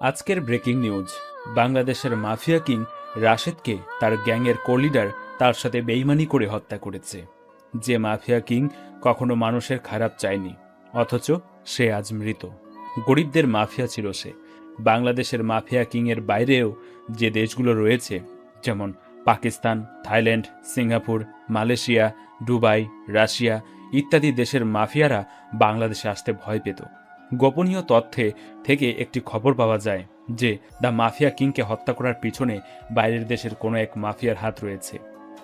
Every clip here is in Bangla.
আজকের ব্রেকিং নিউজ। বাংলাদেশের মাফিয়া কিং রাশেদকে তার গ্যাংয়ের কোলিডার তার সাথে বেইমানি করে হত্যা করেছে। যে মাফিয়া কিং কখনো মানুষের খারাপ চায়নি, অথচ সে আজ মৃত। গরিবদের মাফিয়া ছিল সে। বাংলাদেশের মাফিয়া কিংয়ের বাইরেও যে দেশগুলো রয়েছে, যেমন Pakistan, Thailand, Singapore, Malaysia, Dubai, Russia ইত্যাদি দেশের মাফিয়ারা বাংলাদেশে আসতে ভয় পেত। গোপনীয় তথ্যে থেকে একটি খবর পাওয়া যায় যে দ্য মাফিয়া কিংকে হত্যা করার পিছনে বাইরের দেশের কোনো এক মাফিয়ার হাত রয়েছে।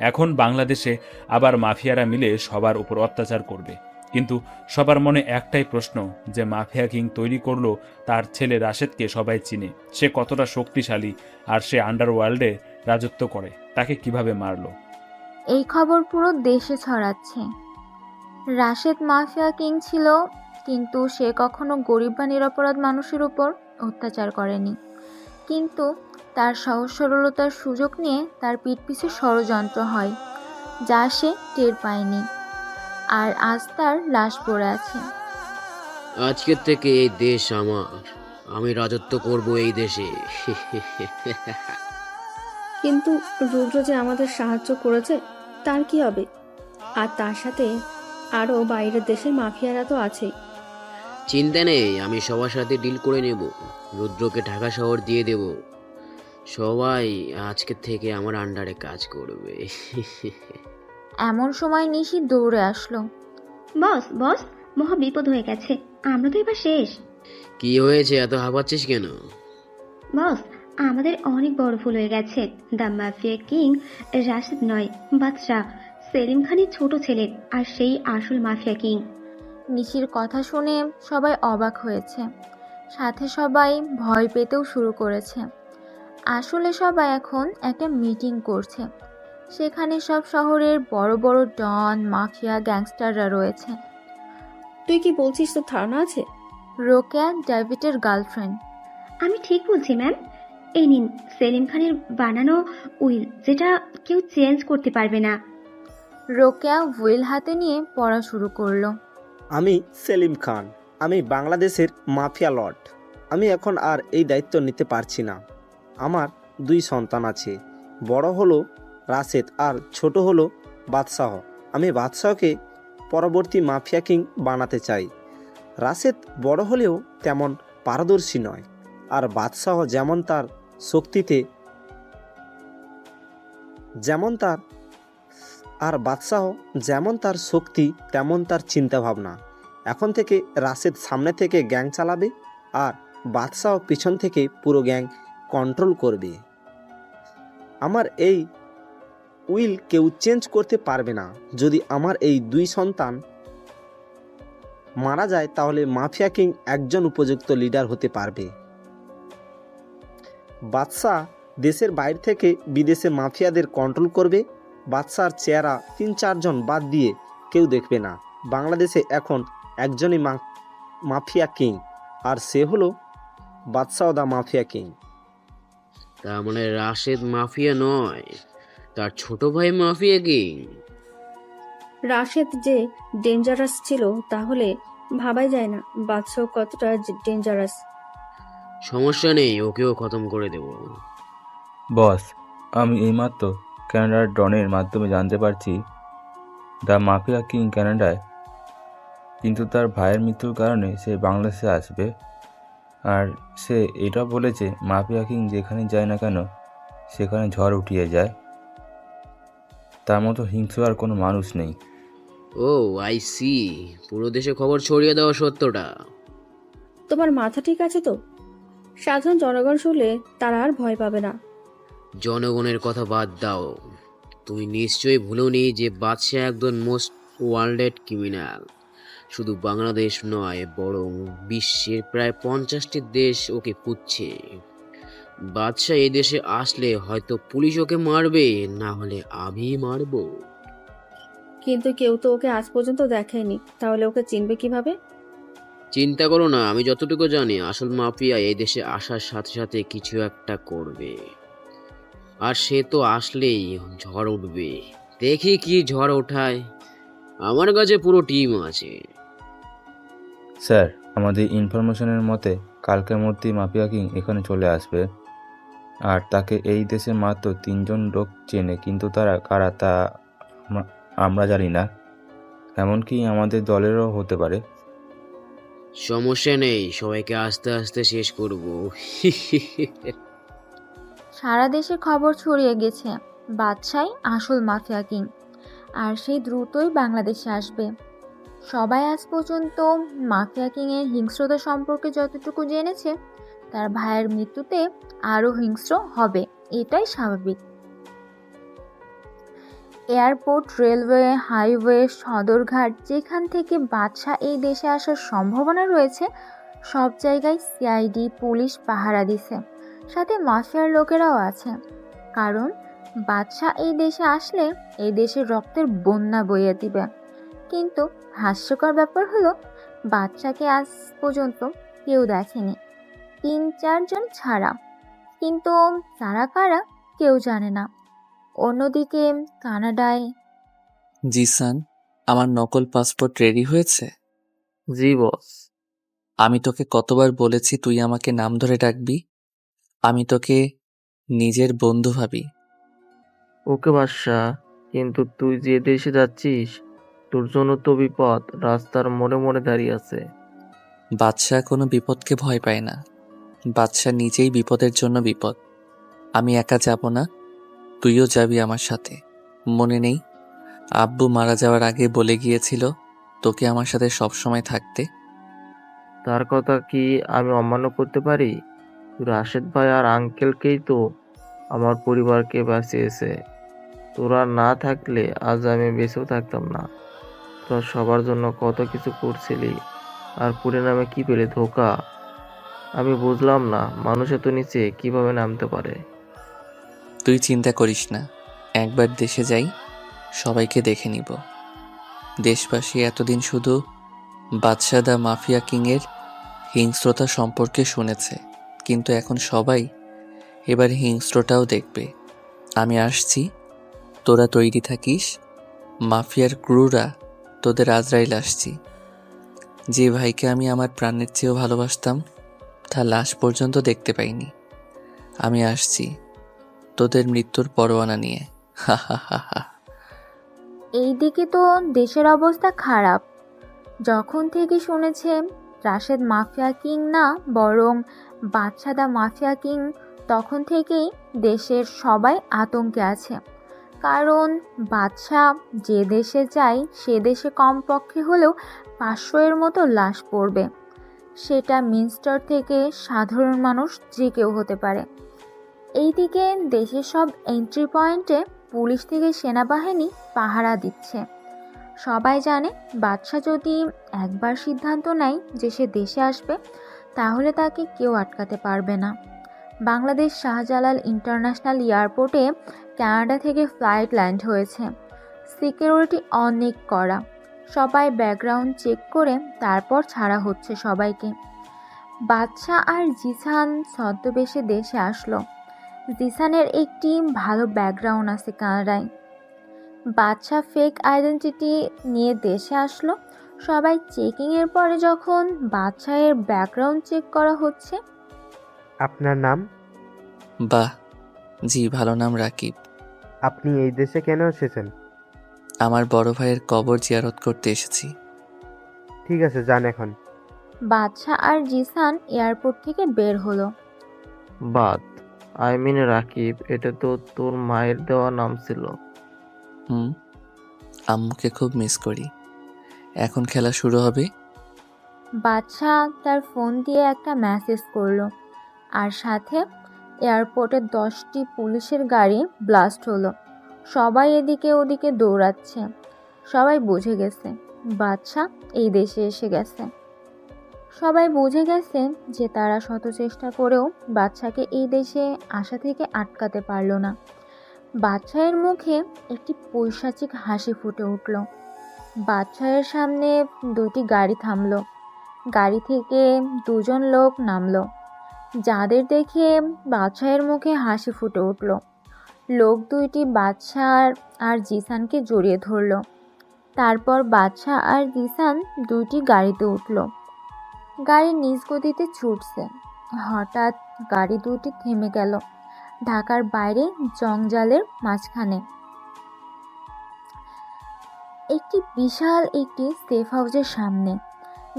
এখন বাংলাদেশে আবার মাফিয়ারা মিলে সবার উপর অত্যাচার করবে, কিন্তু সবার মনে একটাই প্রশ্ন, যে মাফিয়া কিং তৈরি করলো তার ছেলে রাশেদকে সবাই চিনে। সে কতটা শক্তিশালী, আর সে আন্ডারওয়ার্ল্ডে রাজত্ব করে, তাকে কিভাবে মারলো? এই খবর পুরো দেশে ছড়াচ্ছে। রাশেদ মাফিয়া কিং ছিল, কিন্তু সে কখনো গরিব বা নিরপরাধ মানুষের উপর অত্যাচার করেনি। কিন্তু তার সহজ সরলতার সুযোগ নিয়ে তার পিছে ষড়যন্ত্র হয়, যা সে টের পায়নি। আর আজ তার লাশ পড়ে আছে। আজকের থেকে এই দেশ আমার, আমি রাজত্ব করব এই দেশে। কিন্তু রুদ্র যে আমাদের সাহায্য করেছে, তার কি হবে? আর তার সাথে আরও বাইরের দেশের মাফিয়ারা তো আছে। চিন্তা নেই, আমি সবার সাথে ডিল করে নেব। রুদ্রকে ঢাকা শহর দিয়ে দেব। সবাই আজকের থেকে আমার আন্ডারে কাজ করবে। এমন সময় নিশি দৌড়ে আসলো। বস বস, মহা বিপদ হয়ে গেছে, আমরা তো এবার শেষ। কি হয়েছে, এত হাঁপাচ্ছিস কেন? বস, আমাদের অনেক বড় ভুল হয়ে গেছে। দ্য মাফিয়া কিং রাশেদ নয়, বাদশাহ সেলিম খানের ছোট ছেলে, আর সেই আসল মাফিয়া কিং। নিশির কথা শুনে সবাই অবাক হয়েছে, সাথে সবাই ভয় পেতেও শুরু করেছে। আসলে সবাই এখন একটা মিটিং করছে। সেখানে সব শহরের বড় বড় ডন, মাফিয়া, গ্যাংস্টাররা রয়েছে। তুই কি বলছিস, তোর ধারণা আছে? রোকেয়া ডেভিডের গার্লফ্রেন্ড। আমি ঠিক বলছি ম্যাম। এই নিন সেলিম খানের বানানো উইল, যেটা কেউ চেঞ্জ করতে পারবে না। রোকেয়া উইল হাতে নিয়ে পড়া শুরু করলো। আমি সেলিম খান, আমি বাংলাদেশের মাফিয়া লর্ড। আমি এখন আর এই দায়িত্ব নিতে পারছি না। আমার 2 সন্তান আছে, বড় হলো রাশেদ আর ছোট হলো বাদশাহ। আমি বাদশাহকে পরবর্তী মাফিয়া কিং বানাতে চাই। রাশেদ বড় হলেও তেমন পারদর্শী নয়, আর বাদশাহ যেমন তার শক্তিতে যেমন তার শক্তি, তেমন তার চিন্তাভাবনা। এখন থেকে রাশেদ সামনে থেকে গ্যাং চালাবে, আর বাদশাহ পিছন থেকে পুরো গ্যাং কন্ট্রোল করবে। আমার এই উইল কেউ চেঞ্জ করতে পারবে না। যদি আমার এই 2 সন্তান মারা যায়, তাহলে মাফিয়া কিং একজন উপযুক্ত লিডার হতে পারবে। বাদশাহ দেশের বাইরে থেকে বিদেশে মাফিয়াদের কন্ট্রোল করবে। বাদশার চেহারা 3-4 জন বাদ দিয়ে কেউ দেখবে না। বাংলাদেশে এখন একজনই মাফিয়া কিং, আর সে হলো বাদশাহ দা মাফিয়া কিং। তার মানে রাশেদ মাফিয়া নয়, তার ছোট ভাই মাফিয়া কিং। রাশেদ যে ডেঞ্জারাস ছিল, তাহলে ভাবাই যায় না বাদশাহ কতটা ডেঞ্জারাস। সমস্যা নেই, ওকেও খতম করে দেব। বস, আমি এইমাত্র কানাডার ডনের মাধ্যমে জানতে পারছি দ্য মাফিয়া কিং কানাডায়, কিন্তু তার ভাইয়ের মৃত্যুর কারণে সে বাংলাদেশে আসবে। আর সে এটা বলেছে মাফিয়া কিং যেখানে যায় না কেন সেখানে ঝড় উঠিয়ে যায়। তার মতো হিংস্র আর কোনো মানুষ নেই। ও আই সি, পুরো দেশে খবর ছড়িয়ে দেওয়া সত্যটা। তোমার মাথা ঠিক আছে তো? সাধারণ জনগণ শুনলে তারা আর ভয় পাবে না। জনগণের কথা বাদ দাও, তুমি নিশ্চয়ই ভুলোনি যে বাদশাহ একজন মোস্ট ওয়ান্টেড ক্রিমিনাল। শুধু বাংলাদেশ নয়, বরং বিশ্বের প্রায় 50টি দেশ ওকে খুঁজছে। বাদশাহ এই দেশে আসলে হয়তো পুলিশ ওকে মারবে, না হলে আমি মারবো। কিন্তু কেউ তো ওকে আজ পর্যন্ত দেখেনি, তাহলে ওকে চিনবে কিভাবে? চিন্তা করো না, আমি যতটুকু জানি আসল মাফিয়া এই দেশে আসার সাথে সাথে কিছু একটা করবে। আর সে তো আসলেই ঝড় উঠবে। দেখি কি ঝড় ওঠায়। আমার কাছে পুরো টিম আছে। স্যার, আমাদের ইনফরমেশনের মতে কালকের মধ্যেই মাফিয়া কিং এখানে চলে আসবে। আর তাকে এই দেশে মাত্র 3জন লোক চেনে, কিন্তু তারা কারা তা আমরা জানি না। এমনকি আমাদের দলেরও হতে পারে। সমস্যা নেই, সবাইকে আস্তে আস্তে শেষ করব। সারা দেশে খবর ছড়িয়ে গেছে বাদশাই আসল মাফিয়া কিং, আর সেই দ্রুতই বাংলাদেশে আসবে। সবাই আজ পর্যন্ত মাফিয়া কিংয়ের হিংস্রতা সম্পর্কে যতটুকু জেনেছে, তার ভাইয়ের মৃত্যুতে আরও হিংস্র হবে, এটাই স্বাভাবিক। এয়ারপোর্ট, রেলওয়ে, হাইওয়ে, সদরঘাট, যেখান থেকে বাদশাহ এই দেশে আসার সম্ভাবনা রয়েছে, সব জায়গায় সিআইডি পুলিশ পাহারা দিছে, সাথে মাফিয়ার লোকেরাও আছে। কারণ বাদশাহ এই দেশে আসলে এই দেশের রক্তের বন্যা বইয়ে দিবে। কিন্তু হাস্যকর ব্যাপার হলো, বাদশাকে আজ পর্যন্ত কেউ দেখেনি, 3-4 জন ছাড়া। কিন্তু তারা কারা কেউ জানে না। অন্যদিকে কানাডায় জিসান, আমার নকল পাসপোর্ট রেডি হয়েছে? জি বস। আমি তোকে কতবার বলেছি তুই আমাকে নাম ধরে ডাকবি? আমি তোকে নিজের বন্ধু ভাবি। ওকে বাদশা, কিন্তু তুই যে দেশে যাচ্ছিস তোর জন্য তো বিপদ রাস্তার মোড়ে মোড়ে দাঁড়িয়ে আছে। বাদশা কোনো বিপদকে ভয় পায় না। বাদশা নিজেই বিপদের জন্য বিপদ। আমি একা যাব না, তুইও যাবি আমার সাথে। মনে নেই আব্বু মারা যাওয়ার আগে বলে গিয়েছিল তোকে আমার সাথে সবসময় থাকতে? তার কথা কি আমি অমান্য করতে পারি? রাশেদ ভাই আর আঙ্কেলকেই তো আমার পরিবারকে বাঁচিয়েছে। তোরা না থাকলে আজ আমি বেঁচেও থাকতাম না। তোরা সবার জন্য কত কিছু করছিলি, আর পরিণামে কি পেলে? ধোকা। আমি বুঝলাম না মানুষ এত নিচে কিভাবে নামতে পারে। তুই চিন্তা করিস না, একবার দেশে যাই, সবাইকে দেখে নিব। দেশবাসী এতদিন শুধু বাদশা দা মাফিয়া কিংয়ের হিংস্রতা সম্পর্কে শুনেছে, কিন্তু এখন সবাই এবার হিংস্রটাও দেখবে। আমি আসছি, তোরা তৈরি থাকিস। মাফিয়ার ক্রুরা তোদের আজরাইল আসছি। যে ভাইকে আমি আমার প্রাণের চেয়েও ভালোবাসতাম, তার লাশ পর্যন্ত দেখতে পাইনি। আমি আসছি তোদের মৃত্যুর পরোয়ানা নিয়ে। হা হা হা হা। এইদিকে তো দেশের অবস্থা খারাপ। যখন থেকে শুনেছে রাশেদ মাফিয়া কিং না, বরং বাদশা দা মাফিয়া কিং, তখন থেকেই দেশের সবাই আতঙ্কে আছে। কারণ বাদশা যে দেশে যায় সে দেশে কমপক্ষে হলেও 500-এর মতো লাশ পড়বে। সেটা মিনিস্টার থেকে সাধারণ মানুষ যে কেউ হতে পারে। এইদিকে দেশের সব এন্ট্রি পয়েন্টে পুলিশ থেকে সেনাবাহিনী পাহারা দিচ্ছে। সবাই জানে বাদশা যদি একবার সিদ্ধান্ত নেয় যে সে দেশে আসবে, তাহলে তাকে কেউ আটকাতে পারবে না। বাংলাদেশ শাহজালাল ইন্টারন্যাশনাল এয়ারপোর্টে কানাডা থেকে ফ্লাইট ল্যান্ড হয়েছে। সিকিউরিটি অনেক কড়া। সবাই ব্যাকগ্রাউন্ড চেক করে তারপর ছাড়া হচ্ছে সবাইকে। বাদশা আর জিসান ছদ্মবেশে দেশে আসলো। জিসানের একটি ভালো ব্যাকগ্রাউন্ড আছে কানাডায়। বাদশা ফেক আইডেন্টিটি নিয়ে দেশে আসলো। সবাই চেকিংয়ের পরে যখন বাদশাহের ব্যাকগ্রাউন্ড চেক করা হচ্ছে। আপনার নাম? বাহ, জি ভালো নাম রাকিব। আপনি এই দেশে কেন এসেছেন? আমার বড় ভাইয়ের কবর জিয়ারত করতে এসেছি। ঠিক আছে, যান এখন। বাদশা আর জিসান এয়ারপোর্ট থেকে বের হলো। বাদ, আই মিন রাকিব, এটা তো তোর মায়ের দেওয়া নাম ছিল। আম্মুকে খুব মিস করি। এখন খেলা শুরু হবে। বাদশা তার ফোন দিয়ে একটা মেসেজ করলো, আর সাথে এয়ারপোর্টে 10টি পুলিশের গাড়ি ব্লাস্ট হলো। সবাই এদিকে ওদিকে দৌড়াচ্ছে। সবাই বুঝে গেছে বাদশা এই দেশে এসে গেছে। সবাই বুঝে গেছে যে তারা শত চেষ্টা করেও বাদশাকে এই দেশে আসা থেকে আটকাতে পারল না। বাদশাহের মুখে একটি পৈশাচিক হাসি ফুটে উঠল। বাদশাহের সামনে 2টি গাড়ি থামলো। গাড়ি থেকে 2জন লোক নামলো, যাদের দেখে বাদশাহের মুখে হাসি ফুটে উঠল। লোক 2টি বাদশা আর জিসানকে জড়িয়ে ধরল। তারপর বাদশা আর জিসান 2টি গাড়িতে উঠল। গাড়ি নিজ গতিতে ছুটছে। হঠাৎ গাড়ি দুটি থেমে গেল ঢাকার বাইরে জঞ্জালের মাঝখানে। একটি বিশাল একটি সেফ হাউসের সামনে।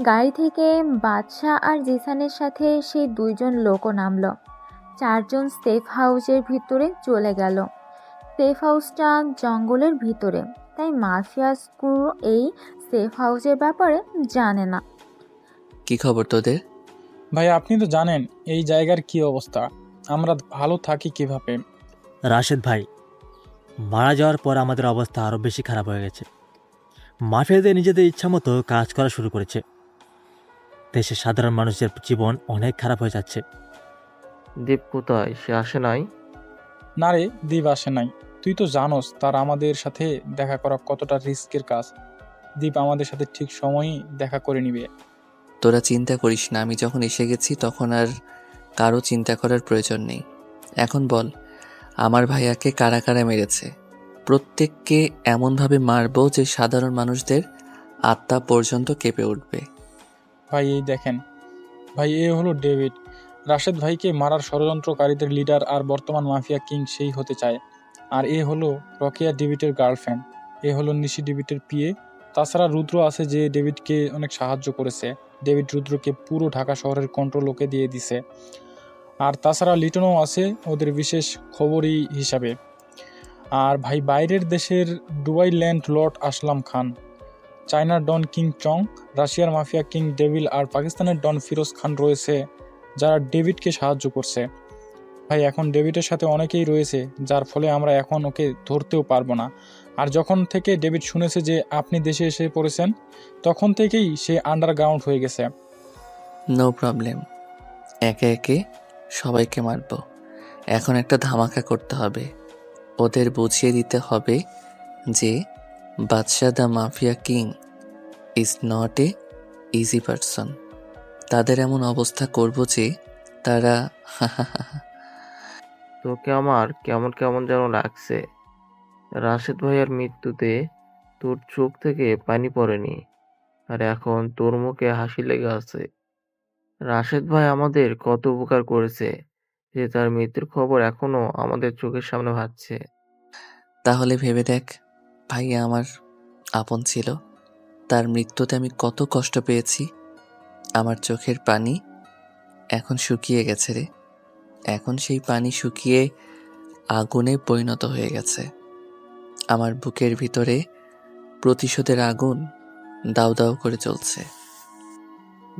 গাড়ি থেকে বাদশা আর জিসানের সাথে সেই দুইজন লোকও নামলো। চারজন সেফ হাউসের ভিতরে চলে গেল। সেফ হাউসটা জঙ্গলের ভিতরে, তাই মাফিয়া স্ক্রু এই সেফ হাউসের ব্যাপারে জানে না। কি খবর তোদের? ভাই আপনি তো জানেন এই জায়গার কি অবস্থা, আমরা ভালো থাকি কিভাবে। রাশেদ ভাই, মারা যাওয়ার পর আমাদের অবস্থা আরও বেশি খারাপ হয়ে গেছে। মাফিয়াদের নিজেদের ইচ্ছা মতো কাজ করা শুরু করেছে। দেশের সাধারণ মানুষের জীবন অনেক খারাপ হয়ে যাচ্ছে। দীপ কোথায়? সে আসে নাই? না রে, দ্বীপ আসে নাই। তুই তো জানোস তার আমাদের সাথে দেখা করা কতটা রিস্কের কাজ। দ্বীপ আমাদের সাথে ঠিক সময়ই দেখা করে নিবে। তোরা চিন্তা করিস না, আমি যখন এসে গেছি তখন আর কারো চিন্তা করার প্রয়োজন নেই। এখন বল, আমার ভাইয়াকে কারা কারা মেরেছে? প্রত্যেককে এমনভাবে মারবো যে সাধারণ মানুষদের আত্মা পর্যন্ত কেঁপে উঠবে। ভাই এই দেখেন, ভাই এ হলো ডেভিড, রাশেদ ভাইকে মারার ষড়যন্ত্রকারীদের লিডার আর বর্তমান মাফিয়া কিং সেই হতে চায়। আর এ হলো রকিয়া ডেভিডের গার্লফ্রেন্ড, এ হলো নিশি ডেভিডের পিএ। তাছাড়া রুদ্র আছে যে ডেভিডকে অনেক সাহায্য করেছে। ডেভিড রুদ্রকে পুরো ঢাকা শহরের কন্ট্রোল ওকে দিয়ে দিছে। আর তাছাড়া লিটনও আছে ওদের বিশেষ খবরই হিসাবে। আর ভাই বাইরের দেশের দুবাই ল্যান্ড লর্ড আসলাম খান, চায়নার ডন কিং চং, রাশিয়ার মাফিয়া কিং ডেভিল আর পাকিস্তানের ডন ফিরোজ খান রয়েছে যারা ডেভিডকে সাহায্য করছে। ভাই এখন ডেভিডের সাথে অনেকেই রয়েছে, যার ফলে আমরা এখন ওকে ধরতেও পারবো না। আর যখন থেকে ডেভিড শুনেছে যে আপনি দেশে এসে পড়েছেন, তখন থেকেই সে আন্ডারগ্রাউন্ড হয়ে গেছে। নো প্রবলেম, একে একে সবাইকে মারব। এখন একটা ধামাকা করতে হবে, ওদের বুঝিয়ে দিতে হবে যে Badshah the mafia king is not a easy person. তাদের এমন অবস্থা করব যে তারা তোকে আমার কেমন কেমন যেন লাগছে। রাশেদ ভাইয়ের মৃত্যুতে তোর চোখ থেকে পানি পড়েনি, আর এখন তোর মুখে হাসি লেগে আছে। রাশেদ ভাই আমাদের কত উপকার করেছে যে তার মৃত্যুর খবর এখনো আমাদের চোখের সামনে ভাসছে। তাহলে ভেবে দেখ, ভাইয়া আমার আপন ছিল, তার মৃত্যুতে আমি কত কষ্ট পেয়েছি। আমার চোখের পানি এখন শুকিয়ে গেছে রে। এখন সেই পানি শুকিয়ে আগুনে পরিণত হয়ে গেছে। আমার বুকের ভিতরে প্রতিশোধের আগুন দাউ দাউ করে চলছে।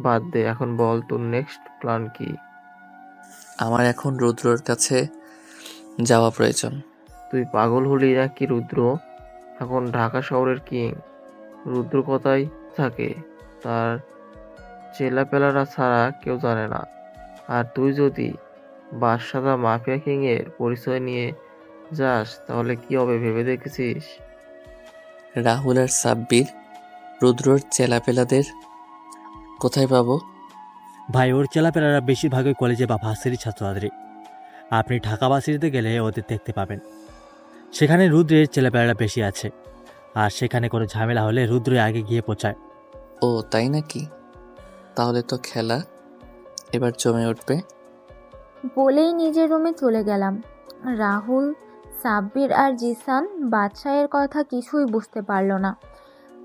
বাদ দে, এখন বল তোর নেক্সট প্ল্যান কি? আমার এখন রুদ্রর কাছে যাওয়া প্রয়োজন। তুই পাগল হলি নাকি রুদ্র? এখন ঢাকা শহরের কিং রুদ্র কোথায় থাকে তার চেলাপেলারা ছাড়া কেউ জানে না। আর তুই যদি বাদশাহ মাফিয়া কিং এর পরিচয় নিয়ে যাস তাহলে কি হবে ভেবে দেখেছিস? রাহুল আর সাব্বির রুদ্রর চেলাপেলাদের কোথায় পাবো? ভাই, ওর চেলাপেলারা বেশিরভাগই কলেজে বা ভার্সিটির ছাত্রছাত্রী। আপনি ঢাকা ভার্সিটিতে গেলে ওদের দেখতে পাবেন। সেখানে রুদ্রের চেলাপেলারা বেশি আছে, আর সেখানে কোনো ঝামেলা হলে রুদ্রে আগে গিয়ে পৌঁছায়। ও তাই নাকি? তাহলে তো খেলা এবার জমে উঠবে। বলেই নিজের রুমে চলে গেলাম। রাহুল, সাব্বির আর জিসান বাদশাহের কথা কিছুই বুঝতে পারল না।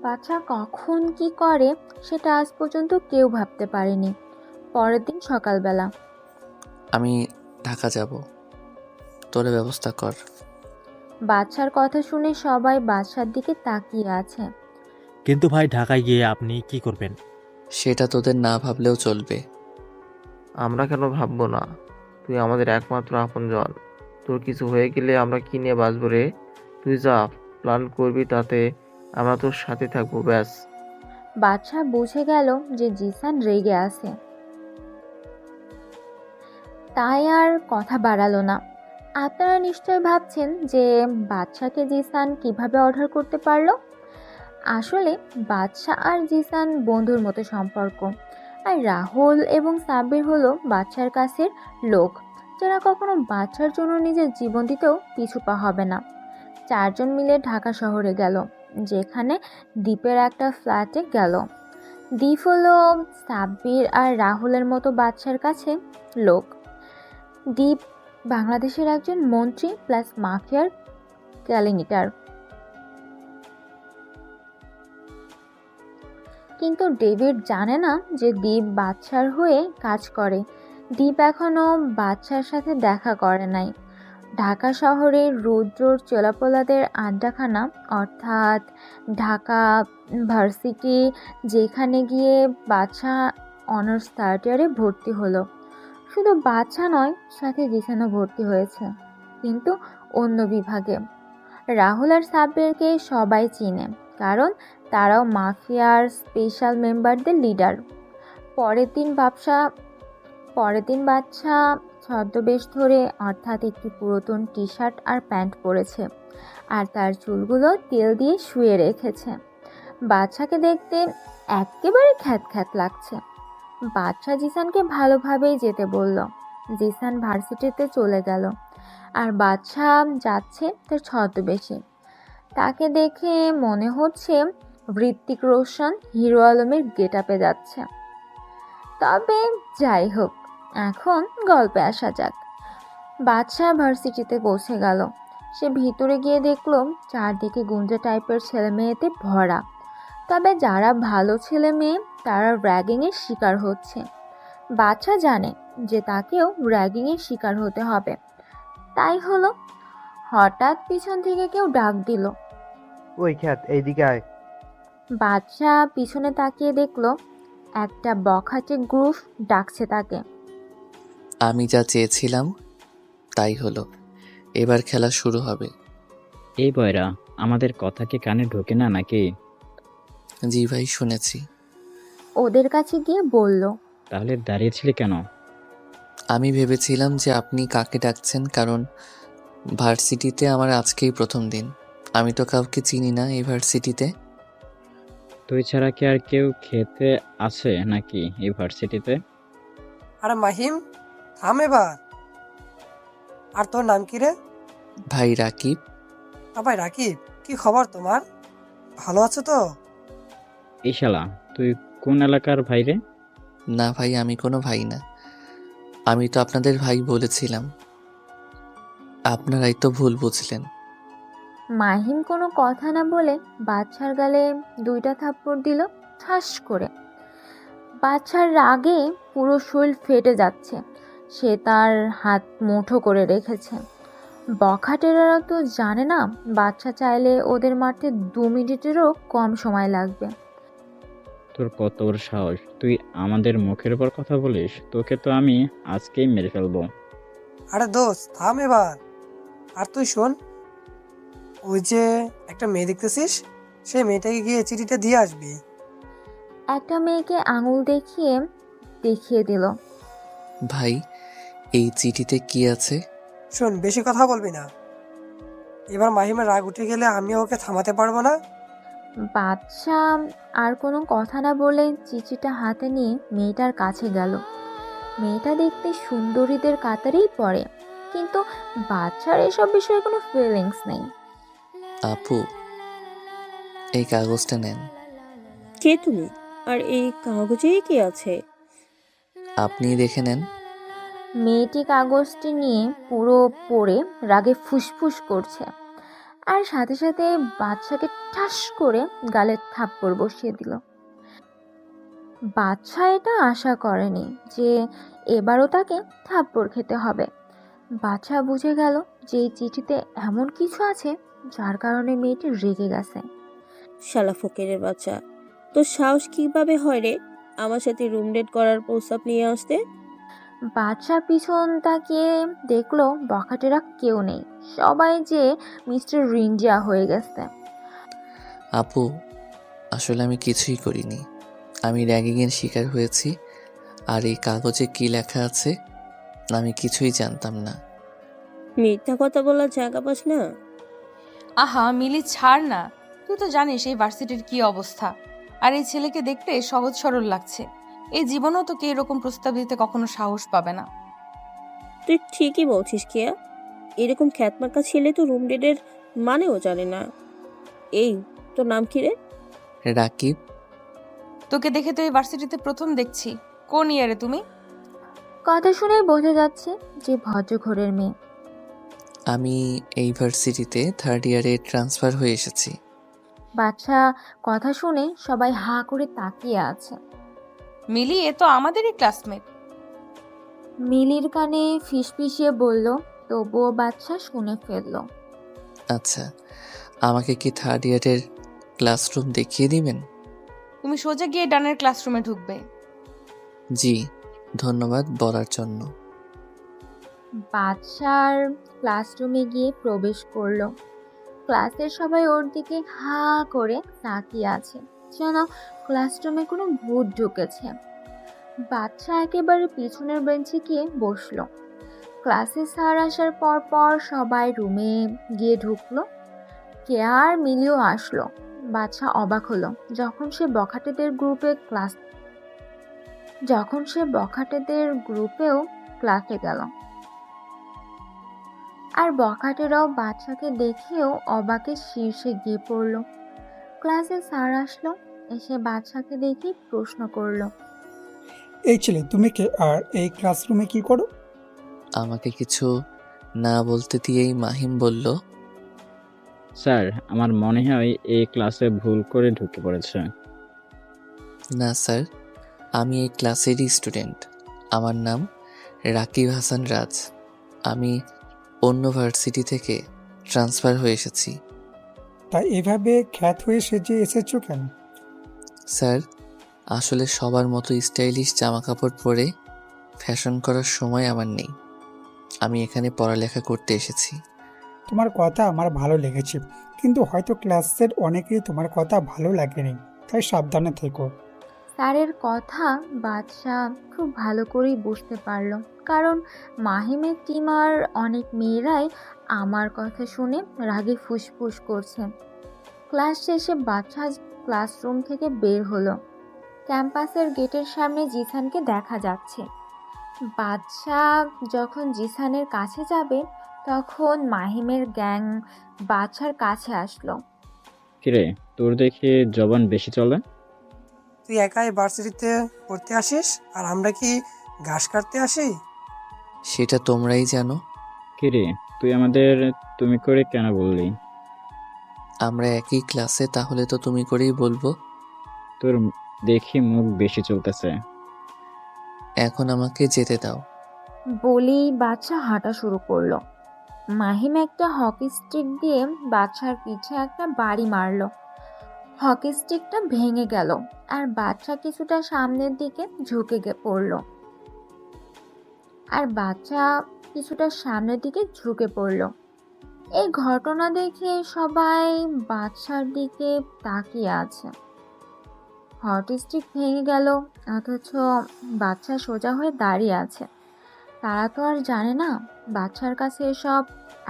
বাদশা কখন কি করে সেটা আজ পর্যন্ত কেউ ভাবতে পারেনি। পরের দিন সকালবেলা আমি ঢাকা যাব, তোর ব্যবস্থা কর। বাদশার কথা শুনে সবাই বাদশার দিকে তাকিয়ে আছে। কিন্তু ভাই, ঢাকায় গিয়ে আপনি কি করবেন? সেটা তোদের না ভাবলেও চলবে। আমরা কেন ভাববো না? তুই আমাদের একমাত্র আপনজন। তোর কিছু হয়ে গেলে আমরা কি নিয়ে বাঁচবো রে? তুই যা প্ল্যান করবি তাতে আমরা তোর সাথে থাকবো, ব্যাস। বাদশা বুঝে গেল যে জিসান রেগে আছে, তাই আর কথা বাড়ালো না। আপনারা নিশ্চয় ভাবছেন যে বাদশাকে জিসান কিভাবে অর্ডার করতে পারলো। আসলে বাদশা আর জিসান বন্ধুর মতো সম্পর্ক, আর রাহুল এবং সাব্বির হলো বাদশার কাছের লোক, যারা কখনো বাদশার জন্য নিজের জীবন দিতেও পিছু পা হবে না। চারজন মিলে ঢাকা শহরে গেল, যেখানে দ্বীপের একটা ফ্ল্যাটে গেল। দীপ হলো সাব্বির আর রাহুলের মতো বাচ্চার কাছে লোক। দীপ বাংলাদেশের একজন মন্ত্রী প্লাস মাফিয়ার ক্যালিনিটার। কিন্তু ডেভিড জানে না যে দীপ বাচ্চার হয়ে কাজ করে। দীপ এখনো বাচ্চার সাথে দেখা করে নাই। ঢাকা শহরের রুদ্রর চোলাপোলাদের আড্ডাখানা অর্থাৎ ঢাকা ভার্সিটি, যেখানে গিয়ে বাচ্চা অনার্স থার্ড ইয়ারে ভর্তি হলো। শুধু বাচ্চা নয়, সাথে জিসানও ভর্তি হয়েছে, কিন্তু অন্য বিভাগে। রাহুল আর সাব্বিরকে সবাই চিনে, কারণ তারাও মাফিয়ার স্পেশাল মেম্বারদের লিডার। পরের দিন বাচ্চা ছদ্মবেশ ধরে, অর্থাৎ একটি পুরাতন টি শার্ট আর প্যান্ট পরেছে, আর তার চুলগুলো তেল দিয়ে শুয়ে রেখেছে। বাচ্চাকে দেখতে একেবারে খ্যাত খ্যাত লাগছে। বাচ্চা জিসানকে ভালোভাবেই যেতে বলল। জিসান ভার্সিটিতে চলে গেল, আর বাচ্চা যাচ্ছে তার ছদ্মবেশে। তাকে দেখে মনে হচ্ছে হৃতিক রোশন হিরো আলমের গেট আপে যাচ্ছে। তবে যাই হোক, এখন গল্পে আসা যাক। বাচ্চা ভার্সিটিতে পৌঁছে গেল। সে ভিতরে গিয়ে দেখল চারদিকে গুঞ্জা টাইপের ছেলে মেয়েতে ভরা। তবে যারা ভালো ছেলে মেয়ে তারা র্যাগিংয়ের শিকার হচ্ছে। বাচ্চা জানে যে তাকেও র্যাগিংয়ের শিকার হতে হবে। তাই হলো, হঠাৎ পিছন থেকে কেউ ডাক দিল। ওই খ্যাত, এইদিকে আয়। বাচ্চা পিছনে তাকিয়ে দেখল একটা বখাটে গ্রুপ ডাকছে তাকে। আমি যা চেয়েছিলাম তাই হলো, এবার খেলা শুরু হবে। এই বয়রা, আমাদের কথা কি কানে ঢোকে না নাকি? জি ভাই, শুনেছি। ওদের কাছে গিয়ে বলল, তাহলে দাঁড়িয়েছিলি কেন? আমি ভেবেছিলাম যে আপনি কাকে ডাকছেন, কারণ ভার্সিটিতে আমার আজকেই প্রথম দিন। আমি তো কাউকে চিনি না এই ভার্সিটিতে। তুই ছাড়া কি আর কেউ খেতে আছে নাকি এই ভার্সিটিতে? আরে মাহিম, থাম এবার। আর তোর নাম কি রে? ভাই রাকিব। ভাই রাকিব, কি খবর তোমার? ভালো আছো তো? এই শালা, তুই কোন এলাকার ভাই রে? না ভাই, আমি কোনো ভাই না। আমি তো আপনাদের ভাই বলেছিলাম, আপনারাই তো ভুল বুঝলেন। মাহিম কোনো কথা না বলে বাচ্চার গালে 2টা থাপ্পড় দিল ঠাস করে। বাচ্চার রাগে পুরো শরীর ফেটে যাচ্ছে। সে তার হাত মুঠো করে রেখেছে। বখাটেরা তো জানে না বাচ্চা চাইলে ওদের মারতে 2 মিনিটেরও কম সময় লাগবে। তোর কত বড় সাহস, তুই আমাদের মুখের উপর কথা বলিস? তোকে তো আমি আজকেই মেরে ফেলবো। আরে দোস্ত, থাম এবার। আর তুই শোন, ওই যে একটা মেয়ে দেখতেছিস, সেই মেয়েটাকে গিয়ে চিঠিটা দিয়ে আসবি। একটা মেয়েকে আঙুল দেখিয়ে দিল। ভাই, এই চিঠিতে কি আছে? শোন, বেশি কথা বলবি না। এবার মাহিমের রাগ উঠে গেলে আমি ওকে থামাতে পারবো না। বাচ্চা আর কোনো কথা না বলে চিঠিটা হাতে নিয়ে মেয়েটার কাছে গেল। মেয়েটা দেখতে সুন্দরীদের কাতারেই পড়ে, কিন্তু বাচ্চার এসব বিষয়ে কোনো ফিলিংস নেই। আপু, এই কাগজটা নেন। কে তুমি? আর এই কাগজে কি আছে? আপনি দেখে নেন। মেয়েটি কাগজটি নিয়ে পুরো পড়ে রাগে ফুসফুস করছে, আর সাথে সাথে বাচ্চাকে ঠাস করে গালে থাপ্পড় বসিয়ে দিল। বাচ্চা এটা আশা করেনি যে এবারও তাকে থাপ্পড় খেতে হবে। বাচ্চা বুঝে গেল যে এই চিঠিতে এমন কিছু আছে যার কারণে মেয়েটি রেগে গেছে। শালা ফকিরের বাচ্চা, তোর সাহস কিভাবে হয় রে আমার সাথে রুম ডেট করার প্রস্তাব নিয়ে আসতে? বাচ্চা পিছন তাকিয়ে দেখলো বখাটেরা কেউ নেই, সবাই যে মিস্টার রিঞ্জিয়া হয়ে গেছে। আপু, আসলে আমি কিছুই করিনি। আমি র্যাগিংয়ের শিকার হয়েছি, আর এই কাগজে কি লেখা আছে আমি কিছুই জানতাম না। মিথ্যা কথা বলার জায়গা পাস না? আহা মিলি, ছাড় না। তুই তো জানিস এই ভার্সিটির কি অবস্থা, আর এই ছেলেকে দেখতে সহজ সরল লাগছে। এই জীবনেও তোকে এরকম প্রস্তাব দিতে কখনো সাহস পাবে না। তুই ঠিকই বলছিস কিয়া, এরকম খ্যাতমার্কা ছেলে তো রুম ডেটের মানেও জানে না। এই, তোর নাম কি রে? রাকিব। তোকে দেখে তো এই ভার্সিটিতে প্রথম দেখছি। কোন ইয়ারে তুমি? কথা শুনে বোঝা যাচ্ছে যে ভদ্রঘরের মেয়ে। আমি এই ভার্সিটিতে 3rd ইয়ারে ট্রান্সফার হয়ে এসেছি। বাচ্চা কথা শুনে সবাই হাঁ করে তাকিয়ে আছে। মিলি, এ তো আমাদেরই ক্লাসমেট। মিলির কানে ফিসফিসিয়ে বলল, তবুও বাচ্চা শুনে ফেলল। আচ্ছা, আমাকে কি 3rd ইয়ারের ক্লাসরুম দেখিয়ে দিবেন? তুমি সোজা গিয়ে ডানের ক্লাসরুমে ঢুকবে। জি, ধন্যবাদ বলার জন্য। বাদশার ক্লাসরুমে গিয়ে প্রবেশ করলো। ক্লাসের সবাই ওর দিকে হাঁ করে তাকিয়ে আছে, যেন ক্লাসরুমে কোনো ভূত ঢুকেছে। বাদশা একেবারে পিছনের বেঞ্চে গিয়ে বসলো। ক্লাসে স্যার আসার পর পর সবাই রুমে গিয়ে ঢুকলো। কেয়ার মিলিও আসলো। বাদশা অবাক হলো যখন সে বখাটেদের গ্রুপেও ক্লাসে গেল। আর বখাটেরাও বাচ্চাকে দেখেও অবাকের শীর্ষে গিয়ে পড়ল। ক্লাসে স্যার আসলো, এসে বাচ্চাকে দেখে প্রশ্ন করলো, এই ছেলে তুমি কে আর এই ক্লাসরুমে কি করো? আমাকে কিছু না বলতে দিয়েই মাহিম বলল, স্যার, আমার মনে হয় এই ক্লাসে ভুল করে ঢুকে পড়েছে। না স্যার, আমি এই ক্লাসেরই স্টুডেন্ট। আমার নাম রাকিব হাসান রাজ। আমি অন্য ভার্সিটি থেকে ট্রান্সফার হয়ে এসেছি। তাই এভাবে খ্যাত হয়ে সেজে এসেছো কেন? স্যার, আসলে সবার মতো স্টাইলিশ জামা কাপড় পরে ফ্যাশন করার সময় আমার নেই। আমি এখানে পড়ালেখা করতে এসেছি। তোমার কথা আমার ভালো লেগেছে, কিন্তু হয়তো ক্লাসের অনেকেই তোমার কথা ভালো লাগেনি, তাই সাবধানে থেকো। স্যারের কথা বাদশা খুব ভালো করেই বুঝতে পারলো, কারণ মাহিমের টিম আর অনেক মেয়েরাই আমার কথা শুনে রাগে ফুসফুস করছে। ক্লাস শেষে বাদশা ক্লাসরুম থেকে বের হলো। ক্যাম্পাসের গেটের সামনে জিসানকে দেখা যাচ্ছে। বাদশা যখন জিসানের কাছে যাবে, তখন মাহিমের গ্যাং বাদশার কাছে আসলো। কিরে, তোর দেখে জবান বেশি চলে? তুই একাই ভার্সিটিতে পড়তে আসিস আর আমরা কি ঘাস কাটতে আসি? সেটা তোমরাই জানো। কিরে, তুই আমাদের তুমি করে কেন বললি? আমরা একই ক্লাসে, তাহলে তো তুমি করেই বলবো। তোর দেখি মুখ বেশি চলতেছে। এখন আমাকে যেতে দাও। বলেই বাদশা হাঁটা শুরু করলো। মাহিম একটা হকি স্টিক দিয়ে বাদশার পিছে একটা বাড়ি মারলো। হকি স্টিকটা ভেঙে গেল আর বাদশা কিছুটা সামনের দিকে ঝুঁকে পড়ল। এই ঘটনা দেখে সবাই বাদশার দিকে তাকিয়ে আছে। হকি স্টিক ভেঙে গেল, অথচ বাদশা সোজা হয়ে দাঁড়িয়ে আছে। তারা তো আর জানে না বাদশার কাছে এসব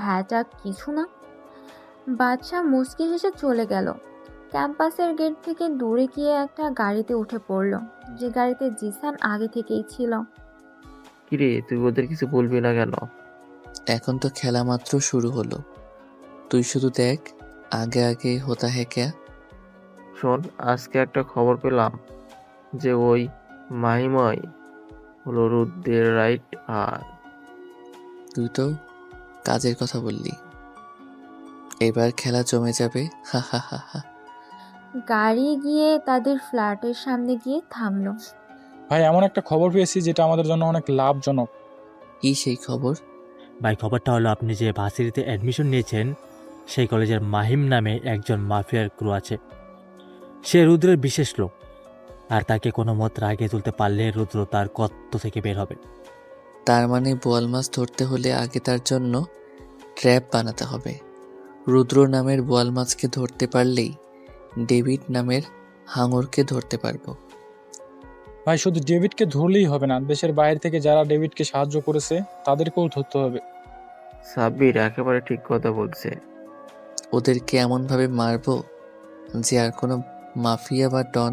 হ্যাজাক কিছু না। বাদশা মুচকি হেসে চলে গেল। ক্যাম্পাসের গেট থেকে দূরে গিয়ে একটা গাড়িতে উঠে পড়ল, যে গাড়িতে জিসান আগে থেকেই ছিল। কিরে, তুই ওদের কিছু বলবি না কেন? এখন তো খেলা মাত্র শুরু হলো, তুই শুধু দেখ আগে আগে হোতা হ্যাঁ ক্যা। শোন, আজকে একটা খবর পেলাম যে ওই মাহিময় হলো রুদ্রের রাইট আর। তুই তো কাজের কথা বললি, এবার খেলা জমে যাবে। হা হা হা হা। গাড়ি গিয়ে তাদের ফ্ল্যাটের সামনে গিয়ে থামলো। ভাই, এমন একটা খবর পেয়েছি যেটা আমাদের জন্য অনেক লাভজনক। কি সেই খবর? ভাই, খবরটা হলো আপনি যে ভার্সিটিতে অ্যাডমিশন নিয়েছেন সেই কলেজের মাহিম নামে একজন মাফিয়ার ক্রু আছে। সে রুদ্রের বিশেষ লোক, আর তাকে কোনো মত রাগে তুলতে পারলে রুদ্র তার গর্ত থেকে বের হবে। তার মানে বোয়াল মাছ ধরতে হলে আগে তার জন্য ট্র্যাপ বানাতে হবে। রুদ্র নামের বোয়াল মাছকে ধরতে পারলেই ডেভিড নামের হাঙরকে ধরতে পারবো। ভাই, শুধু ডেভিডকে ধরলেই হবে না, দেশের বাইরে থেকে যারা ডেভিডকে সাহায্য করেছে তাদেরকেও ধরতে হবে। সাব্বির একেবারে ঠিক কথা বলছে। ওদেরকে এমনভাবে মারবো যে আর কোনো মাফিয়া বা ডন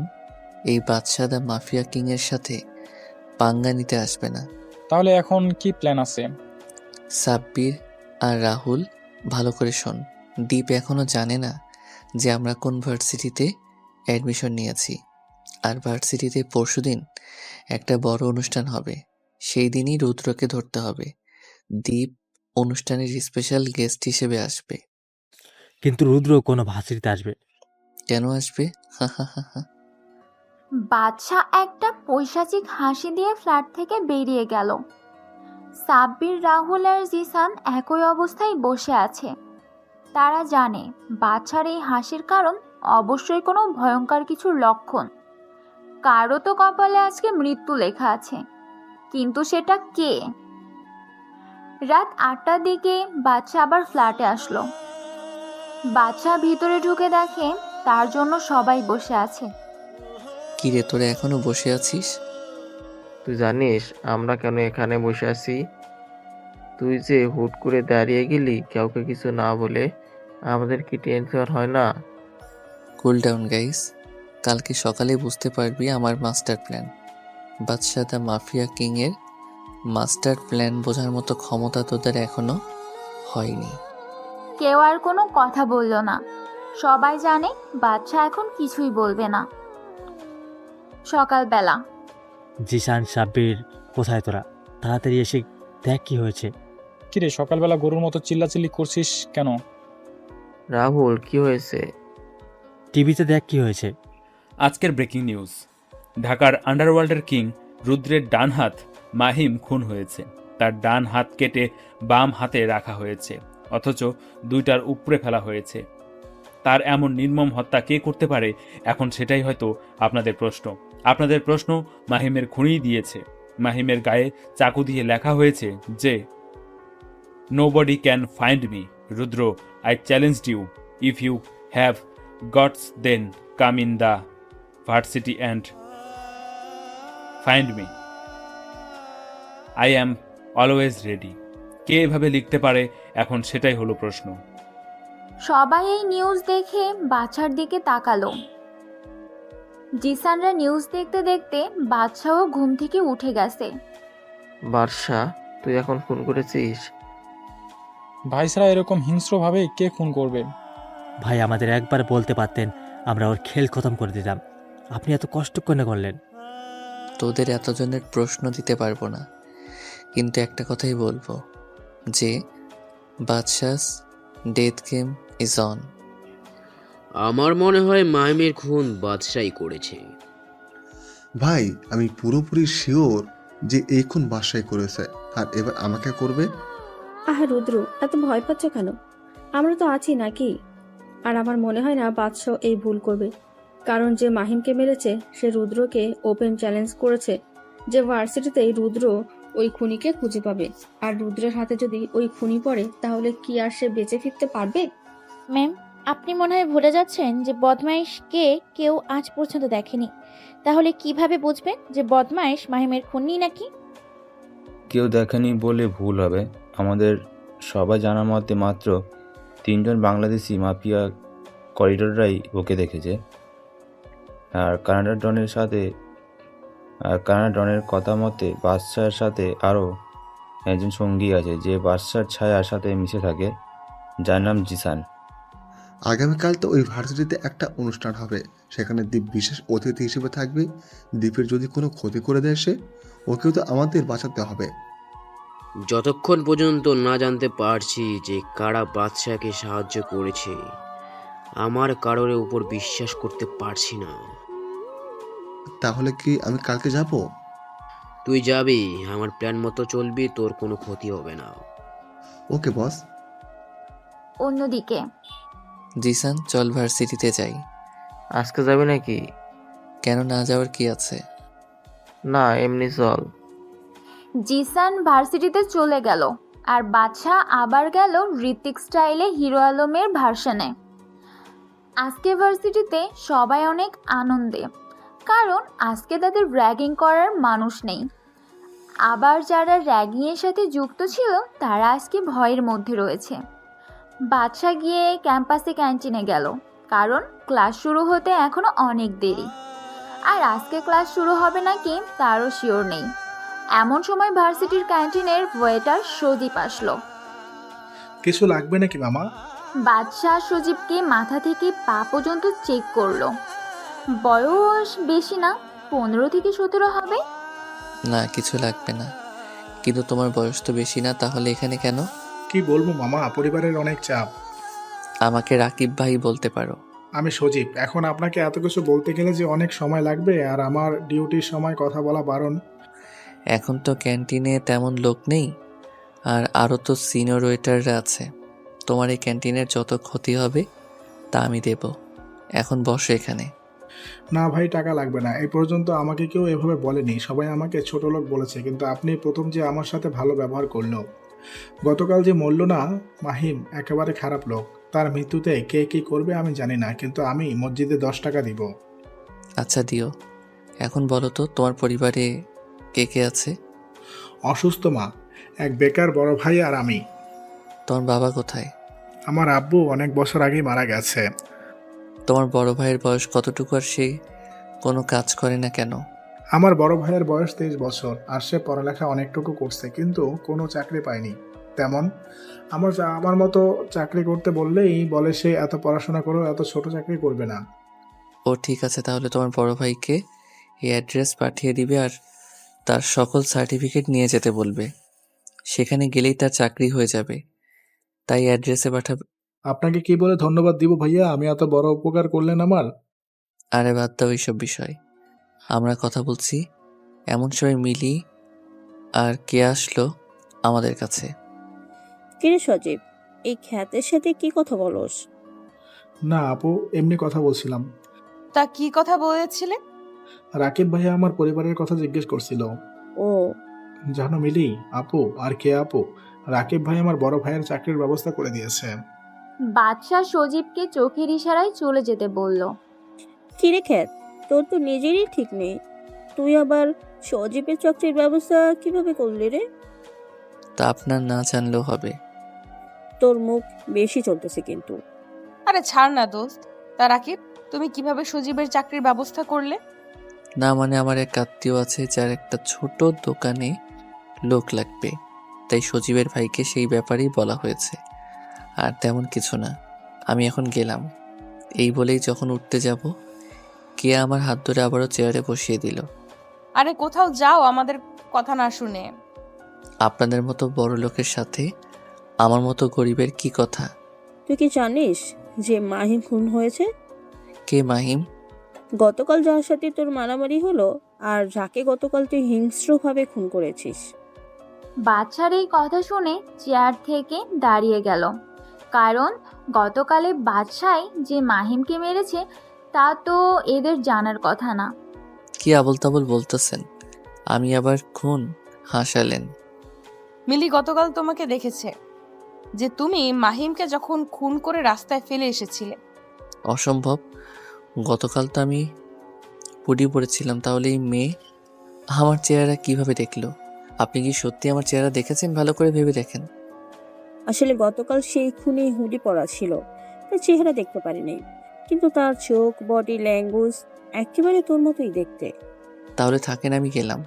এই বাদশাদা মাফিয়া কিংয়ের সাথে পাঙ্গা নিতে আসবে না। তাহলে এখন কি প্ল্যান আছে? সাব্বির আর রাহুল, ভালো করে শোন। দীপ এখনো জানে না যে আমরা কোন ভার্সিটিতে অ্যাডমিশন নিয়েছি। আর ভার্সিটিতে পরশুদিন একটা বড় অনুষ্ঠান হবে। সেই দিনই রুদ্রকে ধরতে হবে। দীপ অনুষ্ঠানের স্পেশাল গেস্ট হিসেবে আসবে। কিন্তু রুদ্র কোনো ভার্সিটিতে আসবে? কেন আসবে? বাদশা একটা পৈশাচিক হাসি দিয়ে ফ্ল্যাট থেকে বেরিয়ে গেল। সাব্বির, রাহুল আর জিসান একই অবস্থায় বসে আছে। তারা জানে বাদশার এই হাসির কারণ অবশ্যই কোনো ভয়ঙ্কর কিছুর লক্ষণ। কারো তো কপালে আজকে মৃত্যু লেখা আছে, কিন্তু সেটা কে? রাত 8টার দিকে বাদশা আবার ফ্ল্যাটে আসলো। বাদশা ভিতরে ঢুকে দেখে তার জন্য সবাই বসে আছে। কি রে, তোরা এখনো বসে আছিস? তুই জানিস আমরা কেন এখানে বসে আছি? তুই যে হুট করে দাঁড়িয়ে গেলি কাউকে কিছু না বলে, আমাদের কি টেনশন হয় না? কুল ডাউন গাইস, কালকে সকালে বুঝতে পারবি আমার master plan. Badsha the mafia king এর মাস্টার প্ল্যান বোঝার মতো ক্ষমতা তোদের এখনো হয়নি। কেউ আর কোনো কথা বলল না। সবাই জানে বাদশা এখন কিছুই বলবে না। সকালবেলা জিসান, সাব্বির, কোথায় তোরা? তাড়াতাড়ি এসে দেখ কি হয়েছে। কিরে, সকালবেলা গরুর মতো চিল্লাচিল্লি করছিস কেন? রাহুল, কি হয়েছে? টিভিতে দেখ কি হয়েছে। আজকের ব্রেকিং নিউজ, ঢাকার আন্ডারওয়ার্ল্ডের কিং রুদ্রের ডান হাত মাহিম খুন হয়েছে। তার ডান হাত কেটে বাম হাতে রাখা হয়েছে, অথচ দুইটার উপরে ফেলা হয়েছে। তার এমন নির্মম হত্যা কে করতে পারে? এখন সেটাই হয়তো আপনাদের প্রশ্ন। আপনাদের প্রশ্ন মাহিমের খুনিই দিয়েছে। মাহিমের গায়ে চাকু দিয়ে লেখা হয়েছে যে nobody can find me Rudra, I challenged you, if you have guts then come in the varsity and find me, I am always ready. কে এভাবে লিখতে পারে? এখন সেটাই হলো প্রশ্ন। সবাই এই নিউজ দেখে বাদশার দিকে তাকালো। জিসানরা নিউজ দেখতে দেখতে বাদশাও ঘুম থেকে উঠে গেছে। বাদশা, তুই এখন ফোন করেছিস? ভাইসরা এরকম হিংস্রভাবে কে খুন করবে? ভাই, আমাদের একবার বলতে পারতেন, আমরা ওর খেল খতম করে দিতাম। আপনি এত কষ্ট করে করলেন। তোদের এতজনের প্রশ্ন দিতে পারবো না, কিন্তু একটা কথাই বলবো যে বাদশাস ডেথ গেম ইজ অন। আমার মনে হয় মাহিমের খুন বাদশাই করেছে। ভাই, আমি পুরোপুরি শিওর যে এই খুন বাদশাই করেছে, আর এবার আমাকে করবে। আহা রুদ্র, এত ভয় পাচ্ছ কেন? আমরা তো আছি নাকি? আর আমার মনে হয় না বাদশাহ এই ভুল করবে, কারণ যে মাহিমকে মেরেছে সে রুদ্রকে ওপেন চ্যালেঞ্জ করেছে যে ভার্সিটিতেই রুদ্র ওই খুনিকে খুঁজে পাবে। আর রুদ্রের হাতে যদি ওই খুনি পড়ে তাহলে কি আর সে বেঁচে ফিরতে পারবে? ম্যাম, আপনি মনে হয় ভুলে যাচ্ছেন যে বদমাইশকে কেউ আজ পর্যন্ত দেখেনি। তাহলে কিভাবে বুঝবেন যে বদমাইশ মাহিমের খুনি নাকি? কেউ দেখেনি বলে ভুল হবে। আমাদের সবাই জানার মতে মাত্র 3জন বাংলাদেশি মাফিয়া করিডোররাই ওকে দেখেছে। আর কানাডা ডনের কথা মতে বাদশার সাথে আরও একজন সঙ্গী আছে যে বাদশার ছায়ার সাথে মিশে থাকে, যার নাম জিসান। আগামীকাল তো ওই ভার্সিটিতে একটা অনুষ্ঠান হবে, সেখানে দীপ বিশেষ অতিথি হিসেবে থাকবে। দীপের যদি কোনো ক্ষতি করে দেয় সে, ওকেও তো আমাদের বাঁচাতে হবে। যতক্ষণ পর্যন্ত না জানতে পারছি যে কারা বাদশাকে সাহায্য করেছে, আমার কারোর উপর বিশ্বাস করতে পারছি না। তাহলে কি আমি কালকে যাব? তুই যাবি, আমার প্ল্যান মতো চলবি, তোর কোনো ক্ষতি হবে না। ওকে বস। অন্যদিকে জিসান, চল ভার্সিটিতে যাই। আজকে যাবে নাকি? কেন না যাওয়ার কি আছে? না, এমনি চল। জিসান ভার্সিটিতে চলে গেল আর বাদশা আবার গেল ঋত্বিক স্টাইলে হিরো আলমের ভার্সনে। আজকে ভার্সিটিতে সবাই অনেক আনন্দে, কারণ আজকে তাদের র্যাগিং করার মানুষ নেই। আবার যারা র্যাগিংয়ের সাথে যুক্ত ছিল তারা আজকে ভয়ের মধ্যে রয়েছে। বাদশা গিয়ে ক্যাম্পাসে ক্যান্টিনে গেল, কারণ ক্লাস শুরু হতে এখনো অনেক দেরি। আর আজকে ক্লাস শুরু হবে নাকি তারও শিওর নেই। এমন সময় ভার্সিটির ক্যান্টিনের ওয়েটার সজীব আসলো। কিছু লাগবে নাকি মামা? বাদশা সজীবকে মাথা থেকে পা পর্যন্ত চেক করলো। বয়স বেশি না, 15 থেকে 17 হবে। না, কিছু লাগবে না। কিন্তু তোমার বয়স তো বেশি না, তাহলে এখানে কেন? কি বলবো মামা, পরিবারের অনেক চাপ। আমাকে রাকিব ভাই বলতে পারো। আমি সজীব। এখন আপনাকে এত কিছু বলতে গেলে যে অনেক সময় লাগবে, আর আমার ডিউটির সময় কথা বলা বারণ। এখন তো ক্যান্টিনে তেমন লোক নেই, আর আরও তো সিনিয়র ওয়েটাররা আছে। তোমার এই ক্যান্টিনের যত ক্ষতি হবে তা আমি দেব। এখন বসো এখানে। না ভাই, টাকা লাগবে না। এই পর্যন্ত আমাকে কেউ এভাবে বলেনি, সবাই আমাকে ছোট লোক বলেছে, কিন্তু আপনি প্রথম যে আমার সাথে ভালো ব্যবহার করলো। গতকাল যে মরল না মাহিম, একেবারে খারাপ লোক। তার মৃত্যুতে কে কি করবে আমি জানি না, কিন্তু আমি মসজিদে 10 টাকা দিব। আচ্ছা দিও। এখন বলো তো, তোমার পরিবারে কে কে আছে? অসুস্থ মা, এক বেকার বড় ভাই আর আমি। তোমার বাবা কোথায়? আমার আব্বু অনেক বছর আগেই মারা গেছে। তোমার বড় ভাইয়ের বয়স কতটুকু, আর সে কোনো কাজ করে না কেন? আমার বড় ভাইয়ের বয়স 23 বছর, আর সে পড়ালেখা অনেকটুকু করছে, কিন্তু কোনো চাকরি পায়নি তেমন। আমার মতো চাকরি করতে বললেই বলে সে এত পড়াশোনা করেও এত ছোট চাকরি করবে না। ও ঠিক আছে, তাহলে তোমার বড় ভাইকে এই অ্যাড্রেস পাঠিয়ে দিবে আর তার সকল সার্টিফিকেট নিয়ে যেতে বলবে। সেখানে গেলেই তার চাকরি হয়ে যাবে, তাই অ্যাড্রেসে পাঠাবে। আপনাকে কি বলে ধন্যবাদ দিব ভাইয়া, আমি এত বড় উপকার করলেন আমার। আরে বাদ দাও এইসব বিষয়, আমরা কথা বলছি। এমন সময় মিলি আর কে আসলো আমাদের কাছে। কিরে সজীব, এই খ্যাতের সাথে কি কথা বলস? না আপু, এমনি কথা বলছিলাম। তা কি কথা বলেছিলে? রাকিব ভাইয়া আমার পরিবারের কথা জিজ্ঞেস করছিল। ও জানো মিলি, আপু আর কে আপু, রাকিব ভাই আমার বড় ভাইয়ের চাকরির ব্যবস্থা করে দিয়েছে। বাদশাহ সজীবকে চোখের ইশারায় চলে যেতে বলল। কিরে খ্যাত, তোর তো নিজেরই ঠিক নেই, তুই আবার সজীবের চাকরির ব্যবস্থা কিভাবে করলি রে? তা আপনার না জানলেও হবে। তোর মুখ বেশি চলতেছে কিন্তু। আরে ছাড় না দোস্ত। তা রাকিব, তুমি কিভাবে সজীবের চাকরির ব্যবস্থা করলে? না মানে আমার এক আত্মীয় আছে যার একটা ছোট দোকানে লোক লাগবে, তাই সজীবের ভাইকে সেই ব্যাপারেই বলা হয়েছে। আর তেমন কিছু না। আমি এখন গেলাম। এই বলেই যখন উঠতে যাব, কে আমার হাত ধরে আবারও চেয়ারে বসিয়ে দিল। আরে কোথাও যাও আমাদের কথা না শুনে। আপনাদের মতো বড় লোকের সাথে আমার মতো গরিবের কি কথা? তুই কি জানিস যে মাহিম খুন হয়েছে? কে মাহিম? গতকাল যার সাথে তোর মারামারি হলো, আর যাকে গতকাল তুই হিংস্রভাবে খুন করেছিস। বাদশার এই কথা শুনে চেয়ার থেকে দাঁড়িয়ে গেল, কারণ গতকালে বাদশাই যে মাহিমকে মেরেছে তা তো এদের জানার কথা না। কি আবল তাবল বলতেছেন? আমি আবার খুন? হাসালেন। মিলি গতকাল তোমাকে দেখেছে যে তুমি মাহিমকে যখন খুন করে রাস্তায় ফেলে এসেছিলে। অসম্ভব, গতকাল তো আমি পুডি পড়েছিলাম, তাহলে এই মেয়ে আমার চেহারা কিভাবে দেখলো? আপনি কি সত্যি আমার চেহারা দেখেছেন? ভালো করে ভেবে দেখেন। আসলে গতকাল সেই খুনি হুডি পরা ছিল, তার চেহারা দেখতে পারিনি, কিন্তু তার চোখ, বডি ল্যাঙ্গুয়েজ একেবারে তোর মতোই দেখতে। তাহলে থাকেন, আমি গেলাম।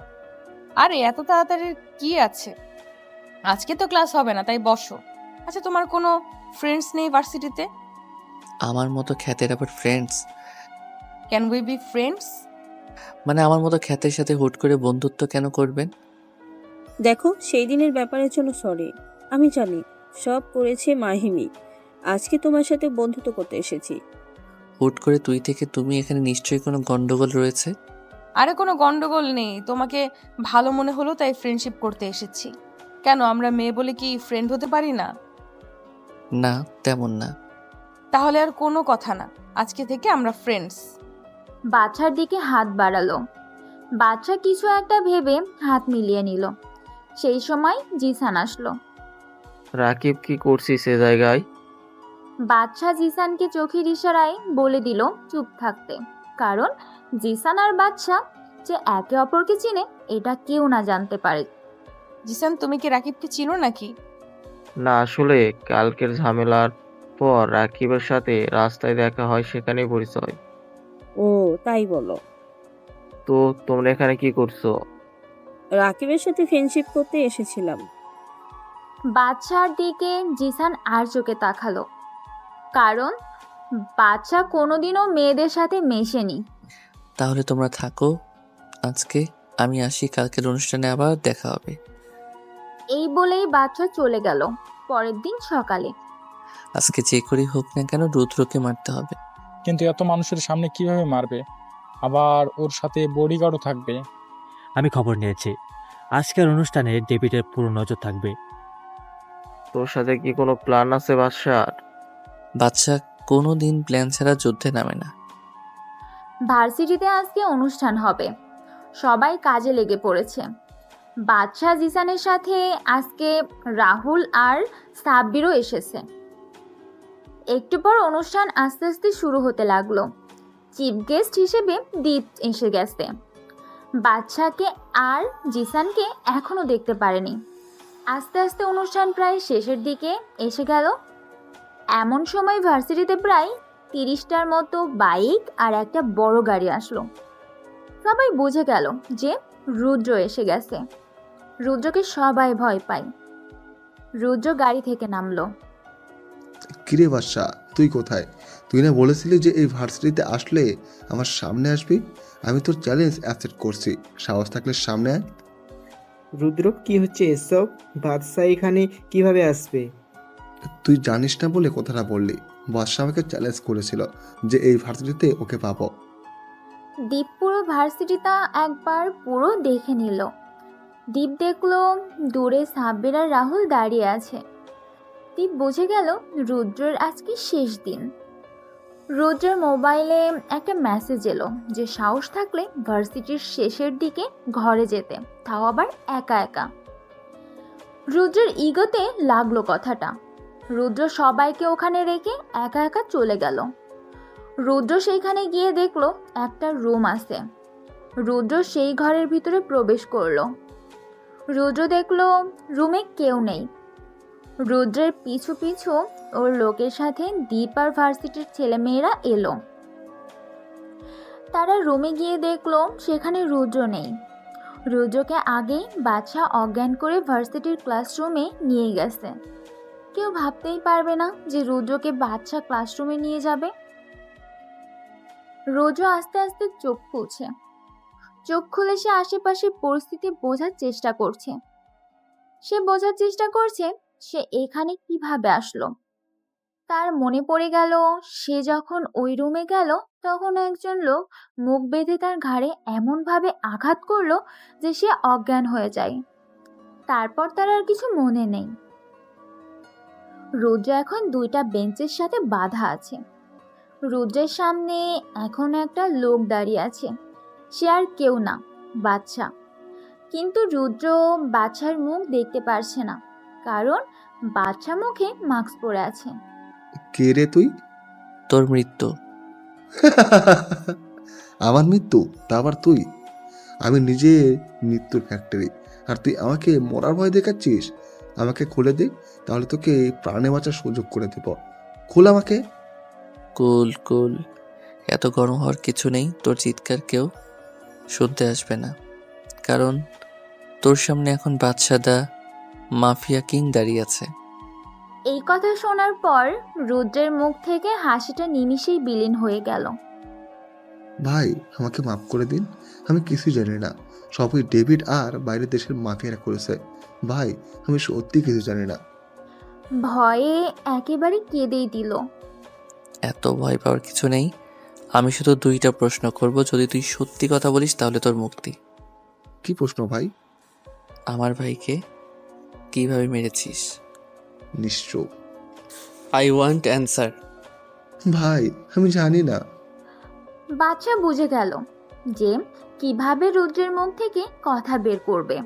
আরে এত তাড়াতাড়ি কি আছে? আজকে তো ক্লাস হবে না, তাই বসো। আচ্ছা, তোমার কোনো ফ্রেন্ডস নেই ভার্সিটিতে? আমার মতো খ্যাতের আবার friends? Can we be friends? মানে আমার মতো খ্যাতের সাথে হুট করে বন্ধুত্ব কেন করবেন? দেখো, সেই দিনের ব্যাপারের জন্য সরি। আমি জানি সব করেছে মাহিমি। আজকে তোমার সাথে বন্ধুত্ব করতে এসেছি। হুট করে তুই থেকে তুমি, এখানে নিশ্চয়ই কোনো গন্ডগোল রয়েছে। আরে কোনো গন্ডগোল নেই, তোমাকে ভালো মনে হলো তাই ফ্রেন্ডশিপ করতে এসেছি। কেন, আমরা মেয়ে বলে কি ফ্রেন্ড হতে পারি না? না তেমন না। তাহলে আর কোনো কথা না, আজকে থেকে আমরা ফ্রেন্ডস। বাদশার দিকে হাত বাড়ালো। বাদশা কিছু একটা ভেবে হাত মিলিয়ে নিল। সেই সময় জিসান আসলো। রাকিব, কি করছিস সে জায়গায়? বাদশা জিসানকে চোখের ইশারায় বলে দিল চুপ থাকতে, কারণ জিসান আর বাদশা যে একে অপরকে চিনে এটা কেউ না জানতে পারে। জিসান, তুমি কি রাকিবকে চিনো নাকি? না, আসলে কালকের ঝামেলার পর রাকিবের সাথে রাস্তায় দেখা হয়, সেখানেই পরিচয়। ও তাই বলো? তো তোমরা এখানে কি করছো? রাকিবের সাথে ফ্রেন্ডশিপ করতে এসেছিলাম। বাদশার দিকে জিসান আর চোখে তাকালো, কারণ বাদশা কোনোদিনও মেয়েদের সাথে মেশেনি। তাহলে তোমরা থাকো আজকে, আমি আসি, কালকের অনুষ্ঠানে আবার দেখা হবে। এই বলেই বাচ্চা চলে গেল। পরের দিন সকালে আজকে যে করেই হোক না কেন রুদ্রকে মারতে হবে। কিন্তু এত মানুষের সামনে কিভাবে মারবে? আবার ওর সাথে বডিগার্ডও থাকবে। আমি খবর নিয়েছি, আজকের অনুষ্ঠানে ডেভিডের পুরো নজর থাকবে। তোর সাথে কি কোনো প্ল্যান আছে বাদশার? বাচ্চা কোনো দিন প্ল্যান ছাড়া যুদ্ধে নামে না। ভার্সিটিতে আজকে অনুষ্ঠান হবে, সবাই কাজে লেগে পড়েছে। বাদশা জিসানের সাথে আজকে রাহুল আর সাব্বিরও এসেছে। একটু পর অনুষ্ঠান আস্তে আস্তে শুরু হতে লাগলো। চিফ গেস্ট হিসেবে দীপ এসে গেছে। বাদশাকে আর জিসানকে এখনো দেখতে পারেনি। আস্তে আস্তে অনুষ্ঠান প্রায় শেষের দিকে এসে গেল। এমন সময় ভার্সিটিতে প্রায় 30টার মতো বাইক আর একটা বড় গাড়ি আসলো। সবাই বুঝে গেল যে রুদ্র এসে গেছে। রুদ্রকে সবাই ভয় পায়। রুদ্র গাড়ি থেকে নামলো। কিরে বাদশা, তুই কোথায়? তুই না বলেছিলি যে এই ভার্সিটিতে আসলে আমার সামনে আসবি? আমি তোর চ্যালেঞ্জ অ্যাকসেপ্ট করছি, সাহস থাকলে সামনে আয়। রুদ্র, কি হচ্ছে এসব? বাদশা এখানে কিভাবে আসবে? তুই জানিস না বলে কথাটা বললি। বাদশা আমাকে চ্যালেঞ্জ করেছিল যে এই ভার্সিটিতে ওকে পাবো। দীপ পুরো ভার্সিটিটা একবার পুরো দেখে নিল। দীপ দেখলো দূরে সাব্বির আর রাহুল দাঁড়িয়ে আছে। দীপ বুঝে গেল রুদ্রের আজকে শেষ দিন। রুদ্রের মোবাইলে একটা মেসেজ এলো যে সাহস থাকলে ভার্সিটির শেষের দিকে ঘরে যেতে, তাও আবার একা একা। রুদ্রের ইগোতে লাগলো কথাটা। রুদ্র সবাইকে ওখানে রেখে একা একা চলে গেল। রুদ্র সেইখানে গিয়ে দেখলো একটা রুম আছে। রুদ্র সেই ঘরের ভিতরে প্রবেশ করলো। রুদ্র দেখলো রুমে কেউ নেই। রুদ্রের পিছু পিছু ওর লোকের সাথে দীপ আর ভার্সিটির ছেলেমেয়েরা এলো। তারা রুমে গিয়ে দেখলো সেখানে রুদ্র নেই। রুদ্রকে আগেই বাদশা অজ্ঞান করে ভার্সিটির ক্লাসরুমে নিয়ে গেছে। কেউ ভাবতেই পারবে না যে রুদ্রকে বাদশা ক্লাসরুমে নিয়ে যাবে। রুদ্র আস্তে আস্তে চোখ খুলছে। চোখ খুলে সে আশেপাশের পরিস্থিতি বোঝার চেষ্টা করছে। সে এখানে কিভাবে আসলো। তার মনে পড়ে গেল সে যখন ওই রুমে গেল তখন একজন লোক মুখ বেঁধে তার ঘাড়ে এমনভাবে আঘাত করলো যে সে অজ্ঞান হয়ে যায়। তারপর তার আর কিছু মনে নেই। রুদ্র এখন 2টা বেঞ্চের সাথে বাঁধা আছে। রুদ্রের সামনে এখন একটা লোক দাঁড়িয়ে আছে। সে আর কেউ না, বাদশা। কিন্তু রুদ্র বাদশার মুখ দেখতে পারছে না, কারণ বাদশা মুখে মাস্ক পরে আছে। কে রে তুই? তোর মৃত্যু। আমার মৃত্যু? তা আবার তুই? আমি নিজে মৃত্যুর ফ্যাক্টরি, আর তুই আমাকে মরার ভয় দেখাচ্ছিস? আমাকে খুলে দে, তাহলে তোকে প্রাণে বাঁচার সুযোগ করে দেব। খুল আমাকে। কুল কুল, এত গরম হওয়ার কিছু নেই। তোর চিৎকার কেউ শুনতে আসবে না, কারণ তোর সামনে এখন বাদশাদা মাফিয়া কিং দাঁড়িয়ে আছে। এই কথা শোনার পর রুদ্রের মুখ থেকে হাসিটা নিমিষেই বিলীন হয়ে গেল। ভাই, আমাকে মাফ করে দিন, আমি কিছুই জানি না। সবই ডেভিড আর বাইরের দেশের মাফিয়ারা করেছে। ভাই, আমি সত্যি কিছু জানি না। ভয়ে একেবারে কেঁদেই দিল। এত ভয় পাওয়ার কিছু নেই। আমি শুধু 2টা প্রশ্ন করব, যদি তুই সত্যি কথা বলিস তাহলে তোর মুক্তি। কি প্রশ্ন ভাই? আমার ভাইকে কিভাবে মেরেছিস? নিশ্চয়। I want answer. ভাই, আমি জানি না। বাদশা বুঝে গেল যে কিভাবে রুদ্রের মুখ থেকে কথা বের করবে।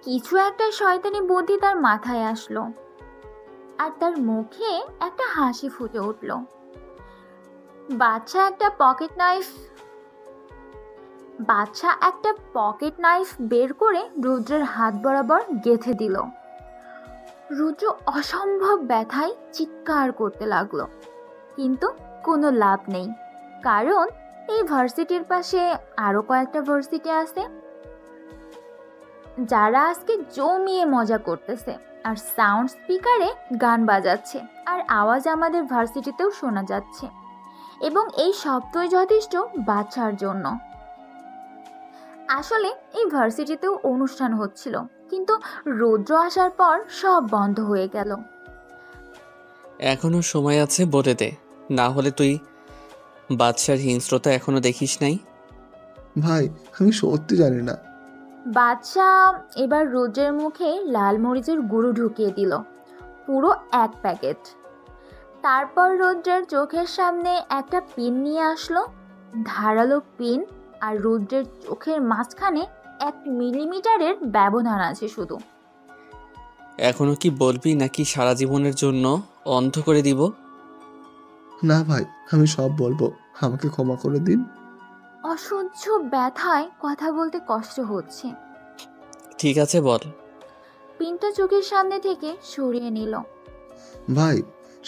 কিছু একটা শয়তানি বুদ্ধি তার মাথায় আসলো, আর তার মুখে একটা হাসি ফুটে উঠল। বাদশা একটা পকেট নাইফ বের করে রুদ্রের হাত বরাবর গেঁথে দিল। রুদ্র অসম্ভব ব্যথায় চিৎকার করতে লাগলো, কিন্তু কোনো লাভ নেই, কারণ এই ভার্সিটির পাশে আরো কয়েকটা ভার্সিটি আছে যারা আজকে জমিয়ে মজা করতেছে, আর সাউন্ড স্পিকারে গান বাজাচ্ছে, আর আওয়াজ আমাদের ভার্সিটিতেও শোনা যাচ্ছে। এবং এই শব্দই যথেষ্ট বাচ্চার জন্য। আসলে এই ভার্সিটিতেও অনুষ্ঠান হচ্ছিল, কিন্তু রৌদ্র আসার পর সব বন্ধ হয়ে গেল। এখনো সময় আছে, বলে দে, না হলে তুই বাদশার হিংস্রতা এখনো দেখিস নাই। ভাই আমি সত্যি জানি না। বাদশা এবার রৌদ্রের মুখে লাল মরিচের গুঁড়ো ঢুকিয়ে দিল, পুরো 1 প্যাকেট। তারপর রৌদ্রের চোখের সামনে একটা পিন নিয়ে আসলো, ধারালো পিন, আর রৌদ্রের চোখের মাঝখানে 1 মিলিমিটারের ব্যবধান আছে শুধু। এখনো কি বলবি নাকি সারা জীবনের জন্য অন্ধ করে দিব? না ভাই, আমি সব বলবো, আমাকে ক্ষমা করে দিন। অসহ্য ব্যথায় কথা বলতে কষ্ট হচ্ছে। ঠিক আছে, বল। পিনটা চোখের সামনে থেকে সরিয়ে নিল। ভাই,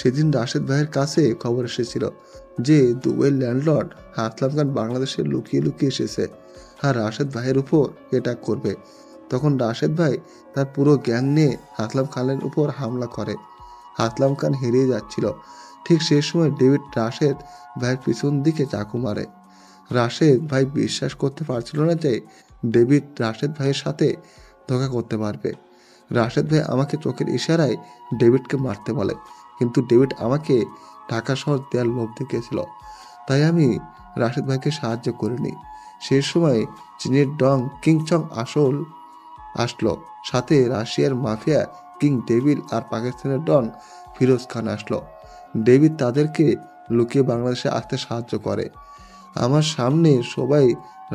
সেদিন রাশেদ ভাইয়ের কাছে খবর এসেছিল যে দুবাইয়ের ল্যান্ডলর্ড হাসলাম খান বাংলাদেশে লুকিয়ে লুকিয়ে এসেছে আর রাশেদ ভাইয়ের উপর অ্যাটাক করবে। তখন রাশেদ ভাই তার পুরো গ্যাং নিয়ে হাসলাম খানের উপর হামলা করে। হাসলাম খান হেরিয়ে যাচ্ছিল, ঠিক সেই সময় ডেভিড রাশেদ ভাইয়ের পিছন দিকে চাকু মারে। রাশেদ ভাই বিশ্বাস করতে পারছিল না যে ডেভিড রাশেদ ভাইয়ের সাথে ধোঁকা করতে পারবে। রাশেদ ভাই আমাকে চোখের ইশারায় ডেভিডকে মারতে বলে, কিন্তু ডেভিড আমাকে ঢাকা শহর দেওয়ার লোভ দেখিয়েছিল, তাই আমি রাশেদ ভাইকে সাহায্য করিনি। সেই সময় চীনের ডং কিং চং আসলো, সাথে রাশিয়ার মাফিয়া কিং ডেভিল আর পাকিস্তানের ডন ফিরোজ খান আসলো। ডেভিড তাদেরকে লুকিয়ে বাংলাদেশে আসতে সাহায্য করে। আমার সামনে সবাই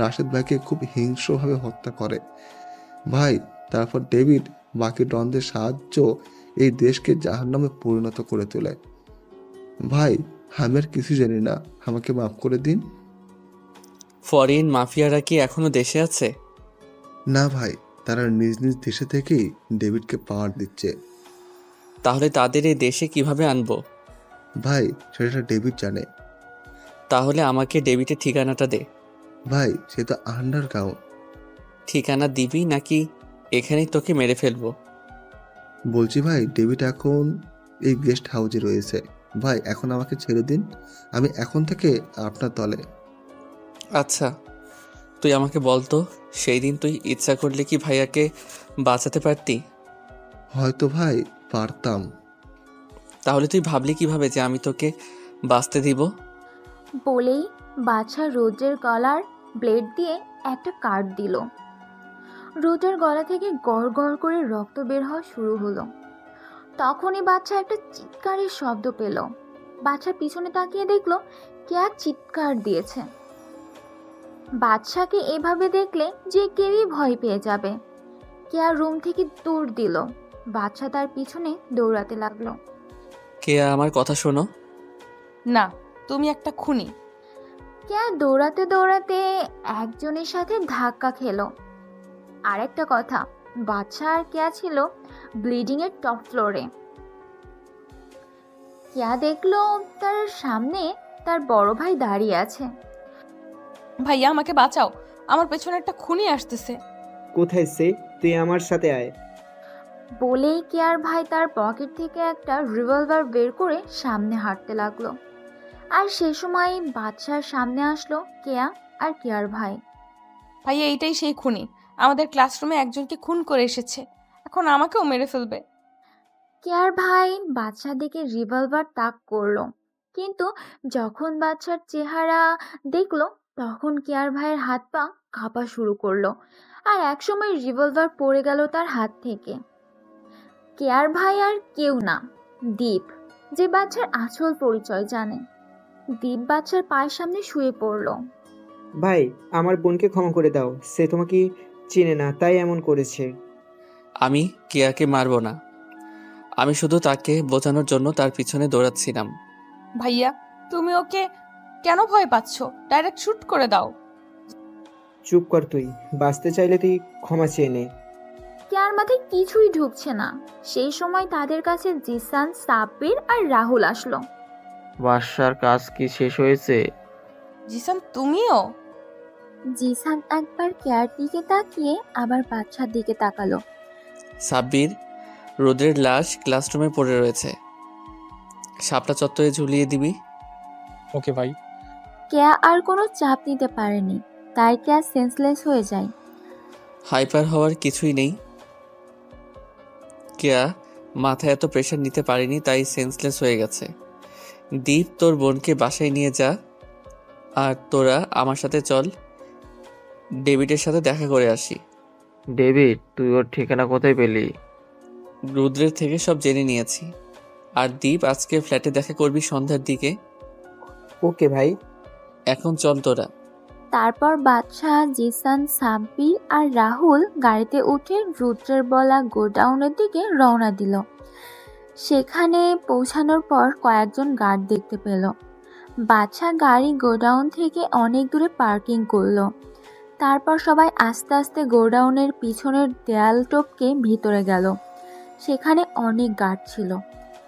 রাশেদ ভাইকে খুব হিংস্রভাবে হত্যা করে। ভাই, তারপর ডেভিড বাকি ডনদের সাহায্য এই দেশকে জাহান্নামে পরিণত করে তোলে। ভাই, আমি আর কিছু জানি না, আমাকে মাফ করে দিন। ফরেন মাফিয়ারা কি এখনো দেশে আছে? না ভাই, তারা নিজ নিজ দেশে থেকেই ডেভিডকে পাওয়ার দিচ্ছে। তাহলে তাদের এই দেশে কিভাবে আনবো? ভাই, সেটা ডেভিড জানে। তাহলে আমাকে ডেভিডের ঠিকানাটা দে। ভাই, সে তো আন্ডারগ্রাউন্ড। ঠিকানা দিবি নাকি এখানেই তোকে মেরে ফেলবো? বলছি ভাই, ডেভিড এখন এই গেস্ট হাউসে রয়েছে। ভাই, এখন আমাকে ছেড়ে দিন, আমি এখন থেকে আপনার দলে। আচ্ছা, তুই আমাকে বলতো, সেই দিন তুই ইচ্ছা করলে কি ভাইয়াকে বাঁচাতে পারতি? হয়তো ভাই পারতাম। তাহলে তুই ভাবলি কিভাবে যে আমি তোকে বাঁচতে দিব? বলেই বাদশা রৌদ্রের গলার ব্লেড দিয়ে একটা কাট দিল। রৌদ্রের গলা থেকে গড় গড় করে রক্ত বের হওয়া শুরু হলো। তখনই বাচ্চা একটা চিৎকারের শব্দ পেল। বাচ্চার পিছনে তাকিয়ে দেখলো কেয়া চিৎকার দিয়েছে। বাদশাকে এভাবে দেখলে যে কেউই ভয় পেয়ে যাবে। কেয়া রুম থেকে দৌড় দিল। বাচ্চা তার পিছনে দৌড়াতে লাগলো। কে আমার কথা শোনো। না, তুমি একটা খুনি। কেয়া দৌড়াতে দৌড়াতে একজনের সাথে ধাক্কা খেলো। আরেকটা কথা, বাচ্চা আর কেয়া ছিল ব্লিডিং এর টপ ফ্লোরে। কেয়া দেখলো তার সামনে তার বড় ভাই দাঁড়িয়ে আছে। ভাইয়া, আমাকে বাঁচাও, আমার পেছনে একটা খুনি আসতেছে। কোথায় সে? তুই আমার সাথে আয়। বলেই কেয়ার ভাই তার পকেট থেকে একটা রিভলভার বের করে সামনে হাঁটতে লাগলো। আর সে সময় বাদশার সামনে আসলো কেয়া আর কেয়ার ভাই। ভাইয়া, এইটাই সেই খুনি, আমাদের ক্লাসরুমে একজনকে খুন করে এসেছে, এখন আমাকেও মেরে ফেলবে। কেয়ার ভাই বাচ্চার দিকে রিভলভার তাক করলো, কিন্তু যখন বাচ্চার চেহারা দেখলো তখন কেয়ার ভাইয়ের হাত পা কাঁপা শুরু করলো, আর একসময় রিভলভার পড়ে গেল তার হাত থেকে। কেয়ার ভাই আর কেউ না, দীপ, যে বাচ্চার আসল পরিচয় জানে। দীপ বাচ্চার পায়ের সামনে শুয়ে পড়লো। ভাই, আমার বোনকে ক্ষমা করে দাও, সে তোমাকে চেনে না তাই এমন করেছে। আমি কেয়াকে মারবো না, আমি শুধু তাকে বোঝানোর জন্য তার পিছনে দৌড়াচ্ছিলাম। ভাইয়া, তুমি ওকে কেন ভয় পাচ্ছ? ডাইরেক্ট শুট করে দাও। চুপ কর তুই, বাঁচতে চাইলে তুই ক্ষমা চেয়ে নে। কেয়ার মাথায় কিছুই ঢুকছে না। সেই সময় তাদের কাছে জিসান, সাব্বির আর রাহুল আসলো। বাদশার কাজ কি শেষ হয়েছে? জিসান, তুমিও? জিসান একবার কেয়ার দিকে তাকিয়ে আবার বাচ্চার দিকে তাকালো। সাব্বির, রোদ্রের লাশ ক্লাসরুমে পড়ে রয়েছে, শাপলা চত্বরে ঝুলিয়ে দিবি। ওকে ভাই। কেয়া আর কোনো চাপ নিতে পারেনি, তাই কেয়া সেন্সলেস হয়ে যায়। হাইপার হওয়ার কিছুই নেই। কেয়া মাথায় এত প্রেশার নিতে পারেনি, তাই সেন্সলেস হয়ে গেছে। দীপ, তোর বোনকে বাসায় নিয়ে যা, আর তোরা আমার সাথে চল, ডেভিডের সাথে দেখা করে আসি। ডেভিড, তুই ওর ঠিকানা কোথায় পেলি? রুদ্রের থেকে সব জেনে নিয়েছি। আর দীপ, আজকে ফ্ল্যাটে দেখা করবি সন্ধ্যার দিকে। ওকে ভাই। এখন চল তোরা। তারপর বাদশাহ, জিসান, সাব্বির আর রাহুল গাড়িতে উঠে রুদ্রের বলা গোডাউনের দিকে রওনা দিল। সেখানে পৌঁছানোর পর কয়েকজন গার্ড দেখতে পেল। বাদশাহ গাড়ি গোডাউন থেকে অনেক দূরে পার্কিং করলো। তারপর সবাই আস্তে আস্তে গোডাউনের পিছনের দেয়াল টপকে ভিতরে গেল। সেখানে অনেক গার্ড ছিল,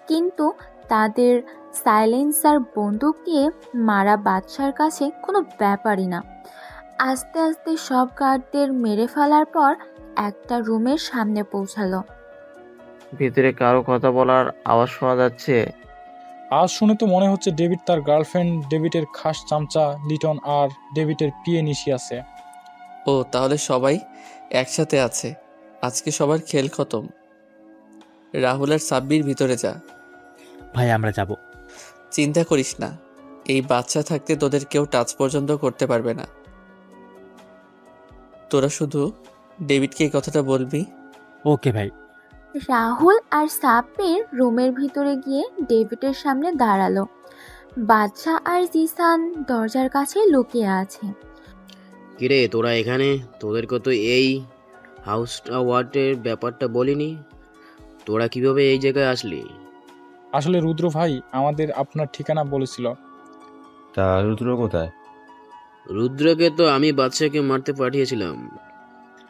কিন্তু তাদের সাইলেন্সার বন্দুক দিয়ে মারা বাদশার কাছে কোনো ব্যাপারই না। আস্তে আস্তে সব গার্ডদের মেরে ফেলার পর একটা রুমের সামনে পৌঁছালো। ভিতরে কারো কথা বলার আওয়াজ শোনা যাচ্ছে। আজ শুনে তো মনে হচ্ছে ডেভিড তার গার্লফ্রেন্ড, ডেভিডের খাস চামচা লিটন আর ডেভিডের পিয়ে নিশি আছে। ও, তাহলে সবাই একসাথে আছে। আজকে সবার খেল খতম। রাহুল আর সাব্বির ভিতরে যা। ভাই আমরা যাব। চিন্তা করিস না, এই বাচ্চা থাকতে তোদের কেউ টাচ পর্যন্ত করতে পারবে না। তোরা শুধু ডেভিডকে এই কথাটা বলবি। ওকে ভাই। রাহুল আর সাব্বির রুমের ভিতরে গিয়ে ডেভিডের সামনে দাঁড়ালো। বাদশা আর জিসান দরজার কাছে লুকিয়ে আছে। কিরে, তোরা এখানে? তোদেরকে তো এই হাউস অ্যাওয়ার্ডের ব্যাপারটা বলিনি। তোরা কিভাবে এই জায়গায় আসলি? আসলে রুদ্র ভাই আমাদের আপনার ঠিকানা বলেছিল। তা রুদ্র কোথায়? রুদ্রকে তো আমি বাদশাকে মারতে পাঠিয়েছিলাম।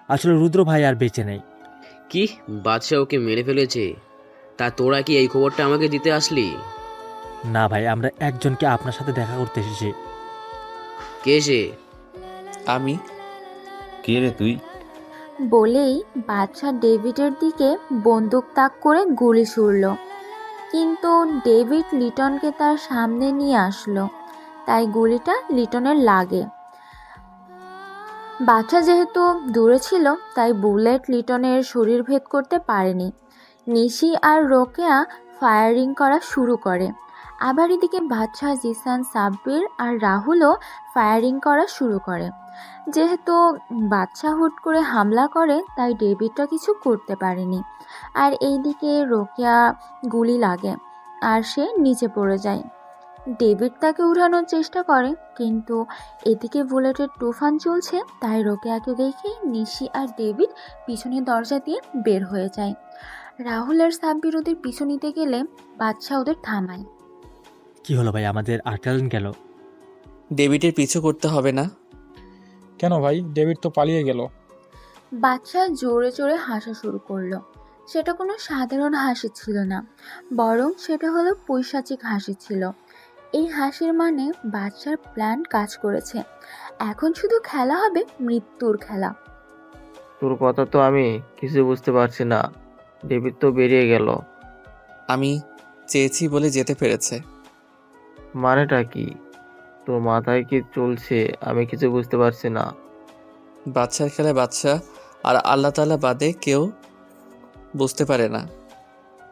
আসলে রুদ্র ভাই আর বেঁচে নেই। কি? বাদশা ওকে মেরে ফেলেছে? তা তোরা কি এই খবরটা আমাকে দিতে আসলি? না ভাই, আমরা একজনকে আপনার সাথে দেখা করতে এসেছি। কে সে? আমি। কে রে তুই? বলেই বাদশা ডেভিডের দিকে বন্দুক তাক করে গুলি ছুড়ল, কিন্তু ডেভিড লিটনকে তার সামনে নিয়ে আসলো, তাই গুলিটা লিটনের লাগে। বাদশা যেহেতু দূরে ছিল, তাই বুলেট লিটনের শরীর ভেদ করতে পারেনি। নিশি আর রোকেয়া ফায়ারিং করা শুরু করে। আবার এদিকে বাদশা, জিসান, সাব্বির আর রাহুলও ফায়ারিং করা শুরু করে। যেহেতু বাদশা হুট করে হামলা করে, তাই ডেভিডটা কিছু করতে পারেনি। আর এইদিকে রোকেয়া গুলি লাগে আর সে নিচে পড়ে যায়। ডেভিড তাকে উঠানোর চেষ্টা করে, কিন্তু এদিকে বুলেটের তুফান চলছে, তাই রোকেয়াকে দেখে নিশি আর ডেভিড পিছনের দরজা দিয়ে বের হয়ে যায়। রাহুল আর সাব্বির ওদের পিছু নিতে গেলে বাদশা ওদের থামায়। কি হলো ভাই, আমাদের আটকালেন গেল? ডেভিডের পিছু করতে হবে না। কেন ভাই? ডেভিড তো পালিয়ে গেল। বাদশা জোরে জোরে হাসা শুরু করলো। সেটা কোনো সাধারণ হাসি ছিল না, বরং সেটা হলো পৈশাচিক হাসি ছিল। এই হাসির মানে বাদশার প্ল্যান কাজ করেছে। এখন শুধু খেলা হবে মৃত্যুর খেলা। তোর কথা তো আমি কিছু বুঝতে পারছি না। ডেভিড তো বেরিয়ে গেল। আমি চেয়েছি বলে যেতে পেরেছে। মানেটা কি? তোর মাথায় কি চলছে আমি কিছু বুঝতে পারছি না। বাচ্চার খেলায় বাচ্চা আর আল্লাহ তাআলা বাদে কেউ বুঝতে পারে না।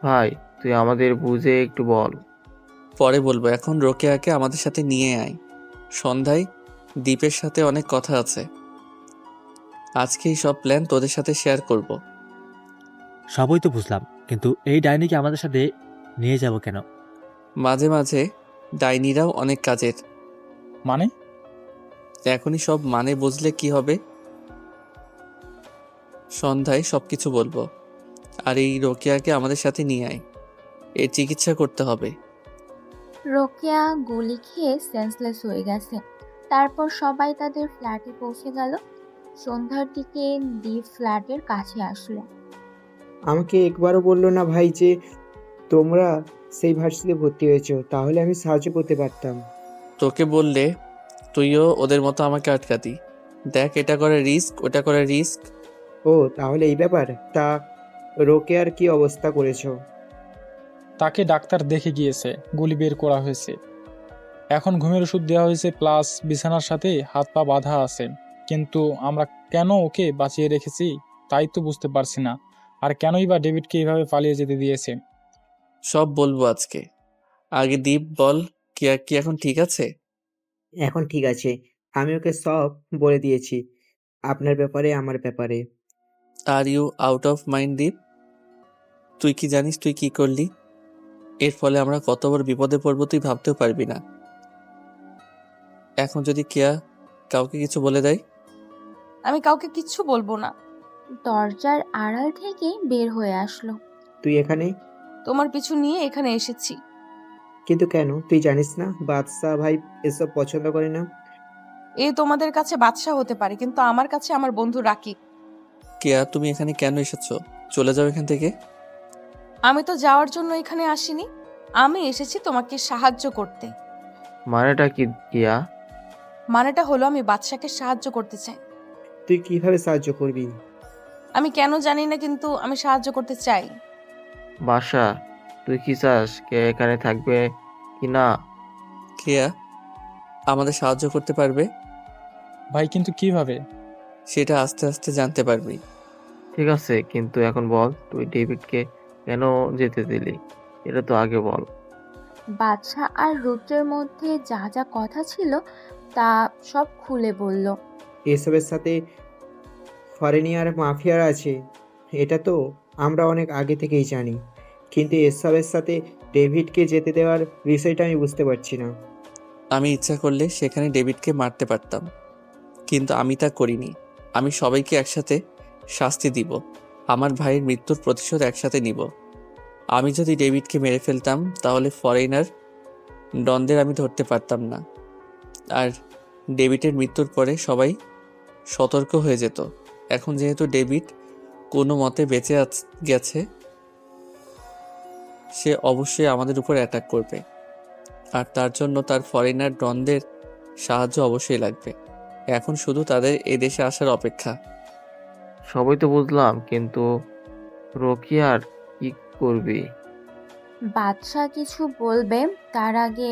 ভাই তুই আমাদের বুঝে একটু বল। পরে বলবো, এখন রোকেয়াকে আমাদের সাথে নিয়ে আয়। সন্ধ্যায় দ্বীপের সাথে অনেক কথা আছে। আজকে এই সব প্ল্যান তোদের সাথে শেয়ার করব। সবই তো বুঝলাম, কিন্তু এই ডাইনিকে আমাদের সাথে নিয়ে যাব কেন? মাঝে মাঝে ডাইনিরাও অনেক কাজের। মানে? এখনই সব মানে বুঝলে কি হবে? সন্ধ্যায় সবকিছু বলবো। আর এই রোকেয়াকে আমাদের সাথে নিয়ে আয়, এর চিকিৎসা করতে হবে। রোকেয়া গুলি খেয়ে সেন্সলেস হয়ে গেছে। তারপর সবাই তাদের ফ্ল্যাটে পৌঁছে গেল। সন্ধ্যার দিকে দীপ ফ্ল্যাটের কাছে আসলো। আমাকে একবারও বললো না ভাই যে তোমরা সেই ভার্সিটিতে ভর্তি হয়েছো, তাহলে আমি সাহায্য করতে পারতাম। তোকে বললে তুইও ওদের মতো আমাকে আটকাতি। দেখ, এটা করে রিস্ক, ওটা করে রিস্ক। ও তাহলে এই ব্যাপার। তা রোকেয়ার কি অবস্থা করেছো? তাকে ডাক্তার দেখে গিয়েছে, গুলি বের করা হয়েছে। এখন ঘুমের ওষুধ দেওয়া হয়েছে, প্লাস বিছানার সাথে হাত পা বাঁধা আছে। কিন্তু আমরা কেন ওকে বাঁচিয়ে রেখেছি তাই তো বুঝতে পারছি না। আর কেনই বা ডেভিডকে এইভাবে পালিয়ে যেতে দিয়েছে। সব বলবো আজকে। আগে দীপ বল, কেয়া কি এখন ঠিক আছে? এখন ঠিক আছে। আমি ওকে সব বলে দিয়েছি, আপনার ব্যাপারে, আমার ব্যাপারে। Are you out of mind Deep? তুই কি জানিস তুই কি করলি? এর ফলে আমরা কত বড় বিপদে পড়বো তুই ভাবতেও পারবি না। এখন যদি কেয়া কাউকে কিছু বলে দেয়? আমি কাউকে কিচ্ছু বলবো না। দরজার আড়াল থেকে বের হয়ে আসলো। তুই এখানে? তোমার পিছু নিয়ে এখানে এসেছি। কিন্তু কেন? তুই জানিস না বাদশা ভাই এসব পছন্দ করে না? এ তোমাদের কাছে বাদশা হতে পারে, কিন্তু আমার কাছে আমার বন্ধু রাকিব। কেয়া তুমি এখানে কেন এসেছো? চলে যাও এখান থেকে। আমি তো যাওয়ার জন্য এখানে আসিনি, আমি এসেছি তোমাকে সাহায্য করতে। মানেটা কি কিয়া? মানেটা হলো আমি বাদশাকে সাহায্য করতে চাই। তুই কিভাবে সাহায্য করবি? আমি কেন জানি না, কিন্তু আমি সাহায্য করতে চাই। বাসা, তুই কি চাস কে এখানে থাকবে কি না? কেয়া আমাদের সাহায্য করতে পারবে? ভাই কিন্তু কিভাবে? সেটা আস্তে আস্তে জানতে পারবি। ঠিক আছে, কিন্তু এখন বল তুই ডেভিডকে কেন যেতে দিলি? এটা তো আগে বল। বাদশা আর রুদ্রের মধ্যে যা যা কথা ছিল তা সব খুলে বলল। এসবের সাথে ফরেনিয়ার মাফিয়ার আছে, এটা তো আমরা অনেক আগে থেকেই জানি, কিন্তু এসবের সাথে ডেভিডকে যেতে দেওয়ার বিষয়টা আমি বুঝতে পারছি না। আমি ইচ্ছা করলে সেখানে ডেভিডকে মারতে পারতাম, কিন্তু আমি তা করিনি। আমি সবাইকে একসাথে শাস্তি দিব, আমার ভাইয়ের মৃত্যুর প্রতিশোধ একসাথে নিব। আমি যদি ডেভিডকে মেরে ফেলতাম তাহলে ফরেনার ডনদের আমি ধরতে পারতাম না, আর ডেভিডের মৃত্যুর পরে সবাই সতর্ক হয়ে যেত। এখন যেহেতু ডেভিড কোনো মতে বেঁচে গেছে, সে অবশ্যই আমাদের উপর অ্যাটাক করবে, আর তার জন্য তার ফরেনার ডনদের সাহায্য অবশ্যই লাগবে। এখন শুধু তাদের এ দেশে আসার অপেক্ষা। সবই তো বুঝলাম, কিন্তু রোকিয়ার কি করবি? বাদশা কিছু বলবে তার আগে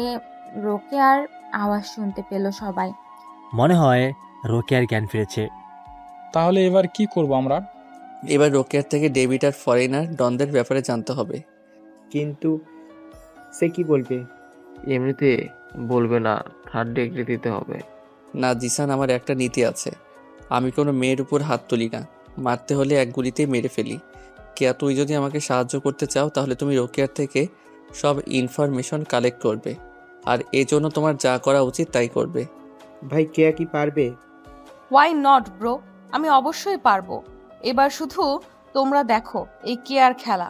রোকেয়ার আওয়াজ শুনতে পেল সবাই। মনে হয় রোকেয়ার জ্ঞান ফিরেছে। তাহলে এবার কি করব আমরা? এবার রোকেয়ার থেকে ডেভিড আর ফরেনার ডনদের ব্যাপারে জানতে হবে। কিন্তু সে কি বলবে? এমনিতে বলবে না, থার্ড ডিগ্রি দিতে হবে। না জিসান, আমার একটা নীতি আছে। আমি কোনো মেয়ের উপর হাত তুলি না, মারতে হলে এক গুলিতেই মেরে ফেলি। কেয়া তুই যদি আমাকে সাহায্য করতে চাও তাহলে তুমি রোকেয়ার থেকে সব ইনফরমেশন কালেক্ট করবে, আর এজন্য তোমার যা করা উচিত তাই করবে। ভাই কেয়া কি পারবে? ওয়াই নট ব্রো, আমি অবশ্যই পারবো। এবার শুধু তোমরা দেখো এই কেয়ার খেলা।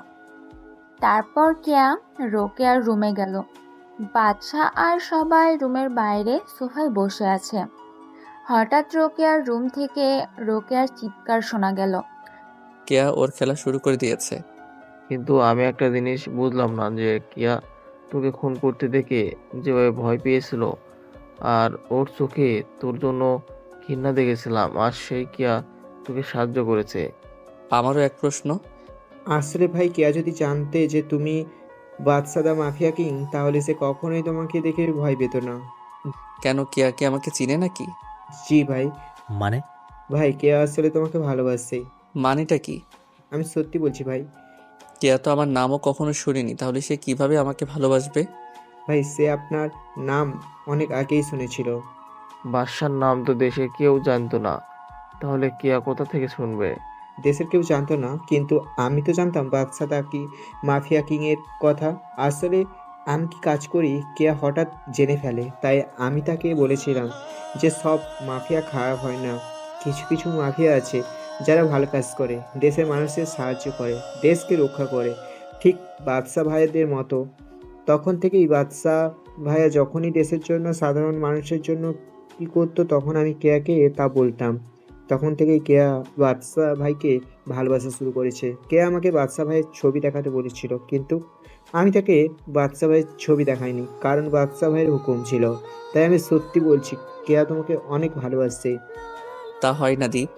তারপর কেয়া রোকেয়ার রুমে গেল। বাদশা আর সবাই রুমের বাইরে সোফায় বসে আছে। হঠাৎ রোকেয়ার রুম থেকে রোকেয়ার চিৎকার শোনা গেল। কেয়া ওর খেলা শুরু করে দিয়েছে। কিন্তু আমি একটা জিনিস বুঝলাম না, যে কিয়া তোকে খুন করতে দেখে যেভাবে ভয় পেয়েছিল, আর ওর চোখে তোর জন্য ঘৃণা দেখেছিলাম, আর সেই কিয়া তোকে সাহায্য করেছে। আমারও এক প্রশ্ন। আসলে ভাই কেয়া যদি জানতে যে তুমি বাদশাদা মাফিয়া কিং, তাহলে সে কখনোই তোমাকে দেখে ভয় পেত না। কেন, কেয়া কি আমাকে চিনে নাকি? জি ভাই। মানে? ভাই কেয়া আসলে তোমাকে ভালোবাসে। মানেটা কি? আমি সত্যি বলছি ভাই। কেয়া তো আমার নামও কখনো শুনিনি, তাহলে সে কিভাবে আমাকে ভালোবাসবে? ভাই সে আপনার নাম অনেক আগেই শুনেছিল। বাদশার নাম তো দেশে কেউ জানতো না, তাহলে কিয়া কোথা থেকে শুনবে? দেশের কেউ জানতো না, কিন্তু আমি তো জানতাম বাদশাদা কি মাফিয়া কিংয়ের কথা। আসলে আমি কি কাজ করি কেয়া হঠাৎ জেনে ফেলে, তাই আমি তাকে বলেছিলাম যে সব মাফিয়া খারাপ হয় না, কিছু কিছু মাফিয়া আছে যারা ভালো কাজ করে, দেশের মানুষের সাহায্য করে, দেশকে রক্ষা করে, ঠিক বাদশা ভাইদের মতো। তখন থেকেই বাদশা ভাইয়া যখনই দেশের জন্য, সাধারণ মানুষের জন্য কী করতো, তখন আমি কেয়াকে তা বলতাম। তখন থেকেই কেয়া বাদশা ভাইকে ভালোবাসা শুরু করেছে। কেয়া আমাকে বাদশা ভাইয়ের ছবি দেখাতে বলেছিল, কিন্তু আমি তাকে বাদশা ভাইয়ের ছবি দেখাইনি, কারণ বাদশা ভাইয়ের হুকুম ছিল। তাই আমি সত্যি বলছি, কেয়া তোমাকে অনেক ভালোবাসছে। তা হয় না দীপ।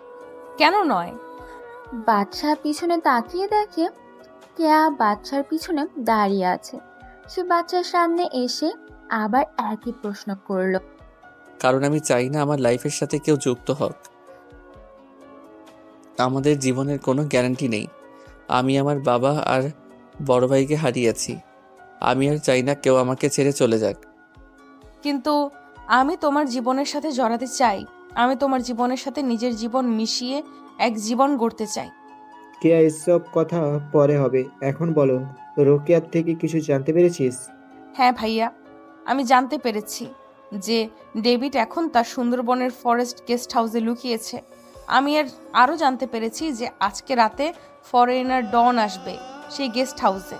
কেন নয়? বাদশা পিছনে তাকিয়ে দেখে কেয়া বাদশার পিছনে দাঁড়িয়ে আছে। সে বাচ্চার সামনে এসে আবার একই প্রশ্ন করলো। কারণ আমি চাই না আমার লাইফের সাথে কেউ যুক্ত হোক। আমাদের জীবনের কোনো গ্যারান্টি নেই। আমি আমার বাবা আর বড় ভাইকে হারিয়েছি। আমি আর চাই না কেউ আমাকে ছেড়ে চলে যাক। কিন্তু আমি তোমার জীবনের সাথে জড়াতে চাই। আমি তোমার জীবনের সাথে নিজের জীবন মিশিয়ে এক জীবন গড়তে চাই। কেয়া, এসব কথা পরে হবে, এখন বলো, রোকেয়ার থেকে কিছু জানতে পেরেছিস? হ্যাঁ ভাইয়া, আমি জানতে পেরেছি যে ডেভিড এখন তার সুন্দরবনের ফরেস্ট গেস্ট হাউসে লুকিয়েছে। আমি আরও জানতে পেরেছি যে আজকে রাতে ফরেনার ডন আসবে সেই গেস্ট হাউসে।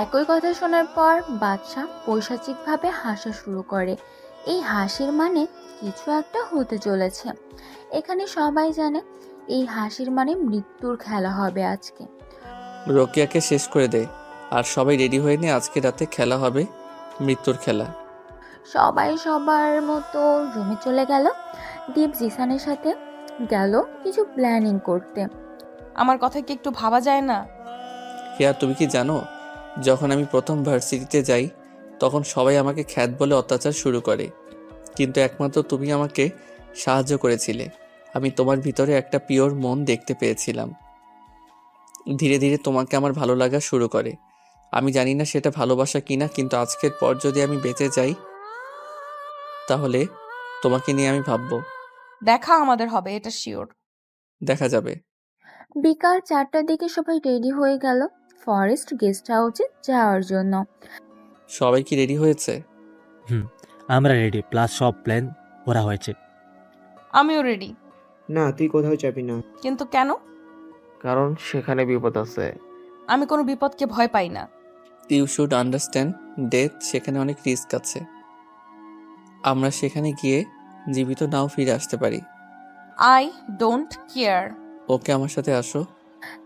একই কথা শোনার পর বাদশাহ পৈশাচিকভাবে হাসা শুরু করে। এই হাসির মানে কিছু একটা হতে চলেছে। এখানে সবাই জানে এই হাসির মানে মৃত্যুর খেলা হবে আজকে। রোকেয়াকে শেষ করে দে আর সবাই রেডি হয়ে নে, আজকে রাতে খেলা হবে মৃত্যুর খেলা। সবাই সবার মতো রুমে চলে গেল। দীপ জিসানের সাথে গেল কিছু প্ল্যানিং করতে। আমার কথা কি একটু ভাবা যায় না? কেয়া, তুমি কি জানো, যখন আমি প্রথম ভার্সিটিতে যাই তখন সবাই আমাকে খ্যাত বলে অত্যাচার শুরু করে, কিন্তু একমাত্র তুমি আমাকে সাহায্য করেছিলে। আমি তোমার ভিতরে একটা পিওর মন দেখতে পেয়েছিলাম। ধীরে ধীরে তোমাকে আমার ভালো লাগা শুরু করে। আমি জানি না সেটা ভালোবাসা কিনা, কিন্তু আজকের পর যদি আমি বেঁচে যাই তাহলে তোমাকে নিয়ে আমি ভাববো। দেখা আমাদের হবে, এটা শিওর। দেখা যাবে। বিকাল 4টার দিকে সবাই রেডি হয়ে গেল ফরেস্ট গেস্ট হাউসে যাওয়ার জন্য। সবাই কি রেডি হয়েছে? আমরা রেডি, প্লাস সব প্ল্যান করা হয়েছে। আমিও রেডি। না, তুই কোথাও যাবি না। কিন্তু কেন? কারণ সেখানে বিপদ আছে। আমি কোনো বিপদকে ভয় পাই না। ইউ শুড আন্ডারস্ট্যান্ড ডেথ, সেখানে অনেক রিস্ক আছে। আমরা সেখানে গিয়ে জীবিত নাও ফিরে আসতে পারি। I don't care. ওকে, আমার সাথে আসো।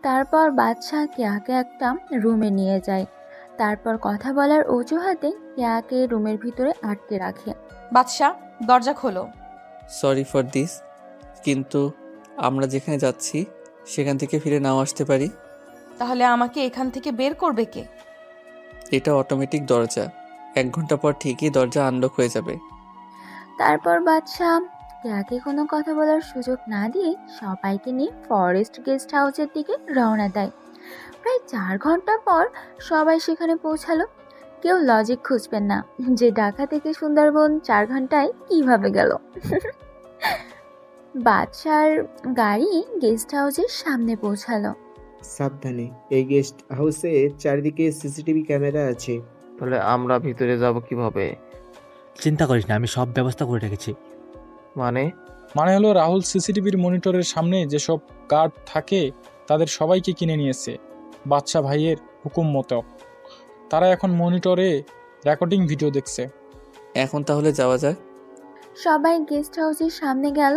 তারপর বাদশাহ কেয়াকে একটা রুমে নিয়ে যায়। তারপর কথা বলার অজুহাতে কেয়াকে রুমের ভিতরে আটকে রাখে। বাদশাহ, দরজা খোলো। সরি ফর দিস, কিন্তু আমরা যেখানে যাচ্ছি সেখান থেকে ফিরে নাও আসতে পারি। তাহলে আমাকে এখান থেকে বের করবে কে? এটা অটোমেটিক দরজা, 1 ঘন্টা পর ঠিকই দরজা আনলক হয়ে যাবে। তারপর বাদশাহ কেয়াকে কোনো কথা বলার সুযোগ না দিয়ে সবাইকে নিয়ে ফরেস্ট গেস্ট হাউসের দিকে রওনা দেয়। প্রায় 4 ঘন্টা পর সবাই সেখানে পৌঁছালো। কেউ লজিক খুঁজবেন না যে ঢাকা থেকে সুন্দরবন 4 ঘন্টায় কিভাবে গেল। বাদশার গাড়ি গেস্ট হাউসের সামনে পৌঁছালো। সাবধানে, এই গেস্ট হাউসে চারিদিকে সিসিটিভি ক্যামেরা আছে। তাহলে আমরা ভিতরে যাব কিভাবে? চিন্তা করিস না, আমি সব ব্যবস্থা করে রেখেছি। মানে হলো রাহুল সিসিটিভির মনিটরের সামনে যেসব গার্ড থাকে তাদের সবাইকে কিনে নিয়েছে বাদশা ভাইয়ের হুকুম মতো। তারা এখন মনিটরে রেকর্ডিং ভিডিও দেখছে। এখন তাহলে যাওয়া যাক। সবাই গেস্ট হাউসের সামনে গেল।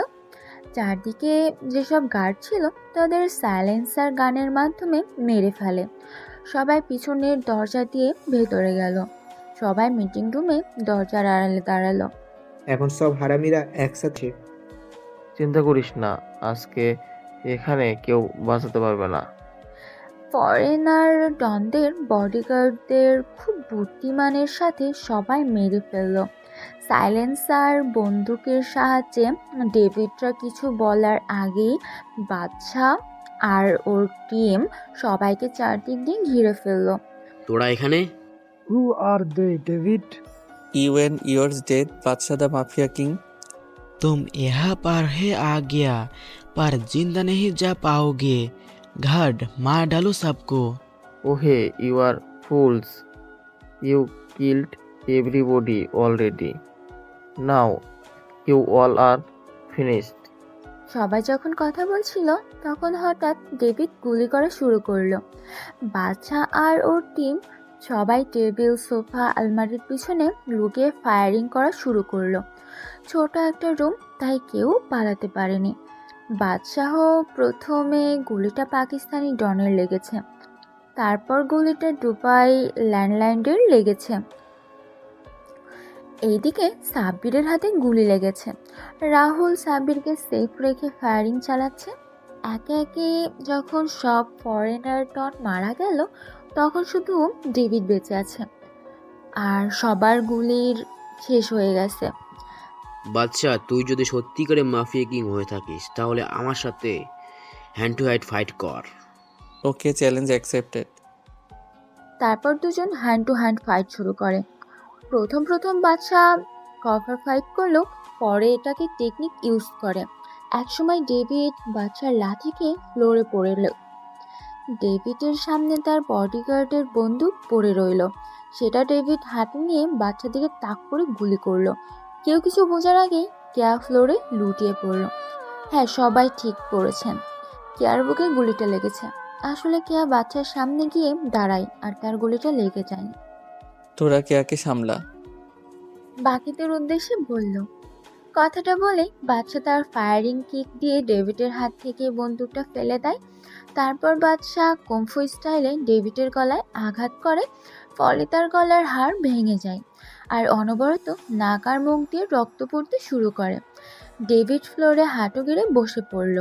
চারদিকে যেসব গার্ড ছিল তাদের সাইলেন্সার গানের মাধ্যমে মেরে ফেলে। সবাই পিছনের দরজা দিয়ে ভেতরে গেল। সবাই মিটিং রুমে দরজার আড়ালে দাঁড়ালো। এখন সব হারামিরা একসাথে। চিন্তা করিস না, আজকে এখানে কেউ বাঁচাতে পারবে না। ফরেনার ডনদের বডিগার্ডদের খুব বুদ্ধিমানের সাথে সবাই মেরে ফেলল। সাইলেন্সার বন্দুকের সাহায্যে ডেভিডরা কিছু বলার আগেই বাদশাহ আর ওর টিম সবাইকে চারদিক দিয়ে ঘিরে ফেলল। তোরা এখানে? Who are they David? You and yours death, Badshah the mafia king. तुम यहाँ पर है आ गया, पर जिंदा नहीं जा पाओगे। घाट मार डालो सबको। ओहे, you are fools. You killed everybody already. Now you all are finished. সবাই যখন কথা বলছিল তখন হঠাৎ ডেভিড গুলি করা শুরু করলো। বাদশাহ আর ওর টিম সবাই টেবিল, সোফা, আলমারির পিছনে লুকিয়ে ফায়ারিং করা শুরু করলো। ছোট একটা রুম, তাই কেউ পালাতে পারেনি। বাদশাহ প্রথমে গুলিটা পাকিস্তানি ডনের লেগেছে, তারপর গুলিটা দুবাই ল্যান্ডলাইনের লেগেছে। এইদিকে সাব্বিরের হাতে গুলি লেগেছে। রাহুল সাব্বিরকে সেফ রেখে ফায়ারিং চালাচ্ছে। একে একে যখন সব ফরেনার ডন মারা গেল তখন শুধু ডেভিড বেঁচে আছে। আর সবার গুলির শেষ হয়ে গেছে। বাচ্চা, তুই যদি সত্যিকারে মাফিয়া কিং হয়ে থাকিস তাহলে আমার সাথে হ্যান্ড টু হ্যান্ড ফাইট কর। ওকে, চ্যালেঞ্জ অ্যাকসেপ্টেড। তারপর দুজন হ্যান্ড টু হ্যান্ড ফাইট শুরু করে। প্রথম বাদশা কভার ফাইট করলো, পরে এটাকে টেকনিক ইউজ করে। একসময় ডেভিড বাদশার লাথিকে ফ্লোরে পড়ে ডেভিডের সামনে তার বডিগার্ডের বন্দুক পড়ে রইল। সেটা ডেভিড হাতে নিয়ে বাচ্চার দিকে তাক করে গুলি করলো। কেউ কিছু বোঝার আগেই কেয়া ফ্লোরে লুটিয়ে পড়ল। হ্যাঁ, সবাই ঠিক করেছেন, কেয়ার বুকে গুলিটা লেগেছে। আসলে কেয়া বাচ্চার সামনে গিয়ে দাঁড়ায় আর তার গুলিটা লেগে যায়। তোরা কেয়াকে সামলা। বাকিদের উদ্দেশ্যে বলল। কথাটা বলে বাদশা তার ফায়ারিং কিক দিয়ে ডেভিডের হাত থেকে বন্দুকটা ফেলে দেয়। তারপর বাদশা কুংফু স্টাইলে ডেভিডের গলায় আঘাত করে, ফলে তার গলার হাড় ভেঙে যায় আর অনবরত নাক আর মুখ দিয়ে রক্ত পড়তে শুরু করে। ডেভিড ফ্লোরে হাঁটু গেড়ে বসে পড়ল।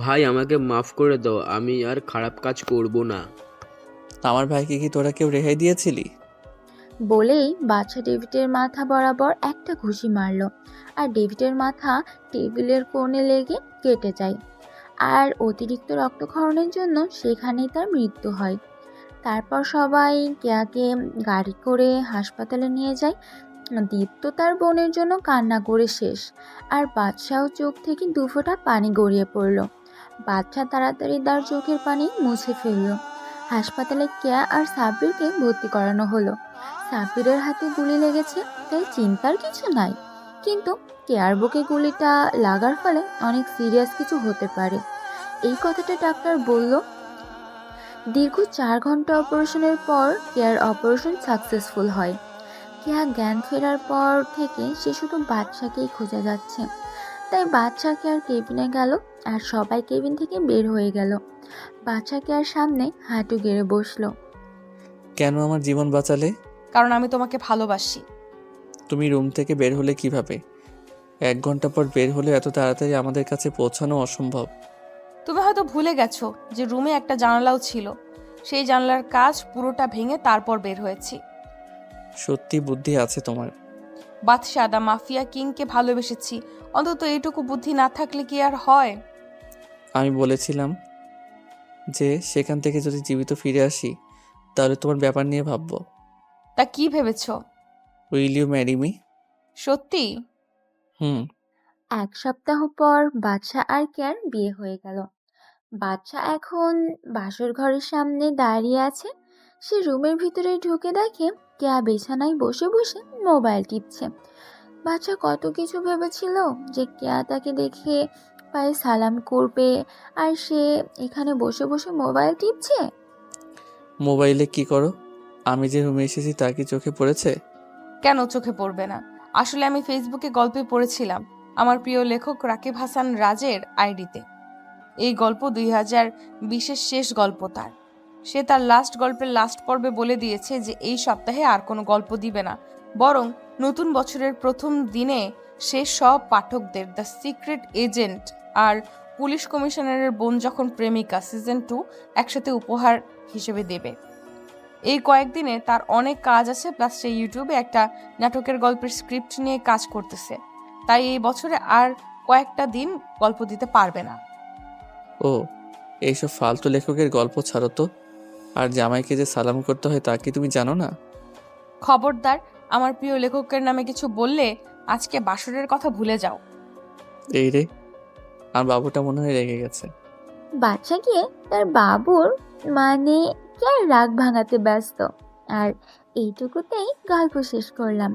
ভাই, আমাকে মাফ করে দাও, আমি আর খারাপ কাজ করব না। আমার ভাইকে কি তোরা কেউ রেহাই দিয়েছিলি? বলেই বাদশা ডেভিডের মাথা বরাবর একটা ঘুষি মারল আর ডেভিডের মাথা টেবিলের কোণে লেগে কেটে যায়। আর অতিরিক্ত রক্তক্ষরণের জন্য সেখানেই তার মৃত্যু হয়। তারপর সবাই কেয়াকে গাড়ি করে হাসপাতালে নিয়ে যায়। দীপ্ত তার বোনের জন্য কান্না করে শেষ, আর বাদশাও চোখ থেকে 2 ফোঁটা পানি গড়িয়ে পড়ল। বাদশা তাড়াতাড়ি তার চোখের পানি মুছে ফেলল। হাসপাতালে কেয়া আর সাব্বিরকে ভর্তি করানো হলো। সাব্বিরের হাতে গুলি লেগেছে, তাই চিন্তার কিছু নাই, কিন্তু কেয়ার বুকে গুলিটা লাগার ফলে অনেক সিরিয়াস কিছু হতে পারে, এই কথাটা ডাক্তার বলল। দীর্ঘ 4 ঘন্টা অপারেশনের পর কেয়ার অপারেশন সাকসেসফুল হয়। কেয়া জ্ঞান ফেরার পর থেকে সে শুধু বাদশাকেই খোঁজা যাচ্ছে। তাই বাদশা কেয়ার কেবিনে গেল আর সবাই কেবিন থেকে বের হয়ে গেল। বাদশা কেয়ার সামনে হাঁটু গেড়ে বসলো। কেন আমার জীবন বাঁচালে? কারণ আমি তোমাকে ভালোবাসি। তুমি রুম থেকে বের হলে কিভাবে? 1 ঘন্টা পর বের হলে এত তাড়াতাড়ি আমাদের কাছে পৌঁছানো অসম্ভব। তুমি হয়তো ভুলে গেছো যে রুমে একটা জানালাও ছিল। সেই জানালার কাজ পুরোটা ভেঙে তারপর বের হয়েছি। সত্যি বুদ্ধি আছে তোমার। বাদশা দা মাফিয়া কিংকে ভালোবেসেছি, অন্তত এইটুকু বুদ্ধি না থাকলে কি আর হয়? আমি বলেছিলাম যে সেখান থেকে যদি জীবিত ফিরে আসি তাহলে তোমার ব্যাপার নিয়ে ভাববো। তা কি ভেবেছো? Will you marry me? সত্যি? হুম। 1 সপ্তাহ পর বাদশা আর কেয়ার বিয়ে হয়ে গেল। বাদশা এখন বাসর ঘরের সামনে দাঁড়িয়ে আছে। সে রুমের ভিতরে ঢুকে দেখে কেয়া বিছানায় বসে বসে মোবাইল টিপছে। বাদশা কত কিছু ভেবেছিল যে কেয়া তাকে দেখে পায়ে সালাম করবে, আর সে এখানে বসে বসে মোবাইল টিপছে। মোবাইলে কি করো? আমি যে রুমে এসেছি তা কি চোখে পড়েছে? কেন চোখে পড়বে না? আসলে আমি ফেসবুকে গল্পে পড়েছিলাম আমার প্রিয় লেখক রাকিব হাসান রাজের আইডিতে। এই গল্প 2020-এর শেষ গল্প তার। সে তার লাস্ট গল্পের লাস্ট পর্বে বলে দিয়েছে যে এই সপ্তাহে আর কোনো গল্প দিবে না, বরং নতুন বছরের প্রথম দিনে সে সব পাঠকদের দ্য সিক্রেট এজেন্ট আর পুলিশ কমিশনারের বোন যখন প্রেমিকা সিজন 2 একসাথে উপহার হিসেবে দেবে। এই কয়েকদিনে তার অনেক কাজ আছে, প্লাস সে ইউটিউবে একটা নাটকের গল্পের স্ক্রিপ্ট নিয়ে কাজ করতেছে। তাই এই বছরে আর কয়েকটা দিন গল্প দিতে পারবে না। ও, এইসব ফালতু লেখকের গল্প ছাড়ো তো। আর জামাইকে যে সালাম করতে হয় তা কি তুমি জানো না? খবরদার, আমার প্রিয় লেখকের নামে কিছু বললে আজকে বাসরের কথা ভুলে যাও। এই রে, আমার বাবুটা মনে হয় রেগে গেছে। বাদশা গিয়ে তার বাবুর মানে কেয়ার রাগ ভাঙাতে ব্যস্ত। আর এইটুকুতেই গল্প শেষ করলাম।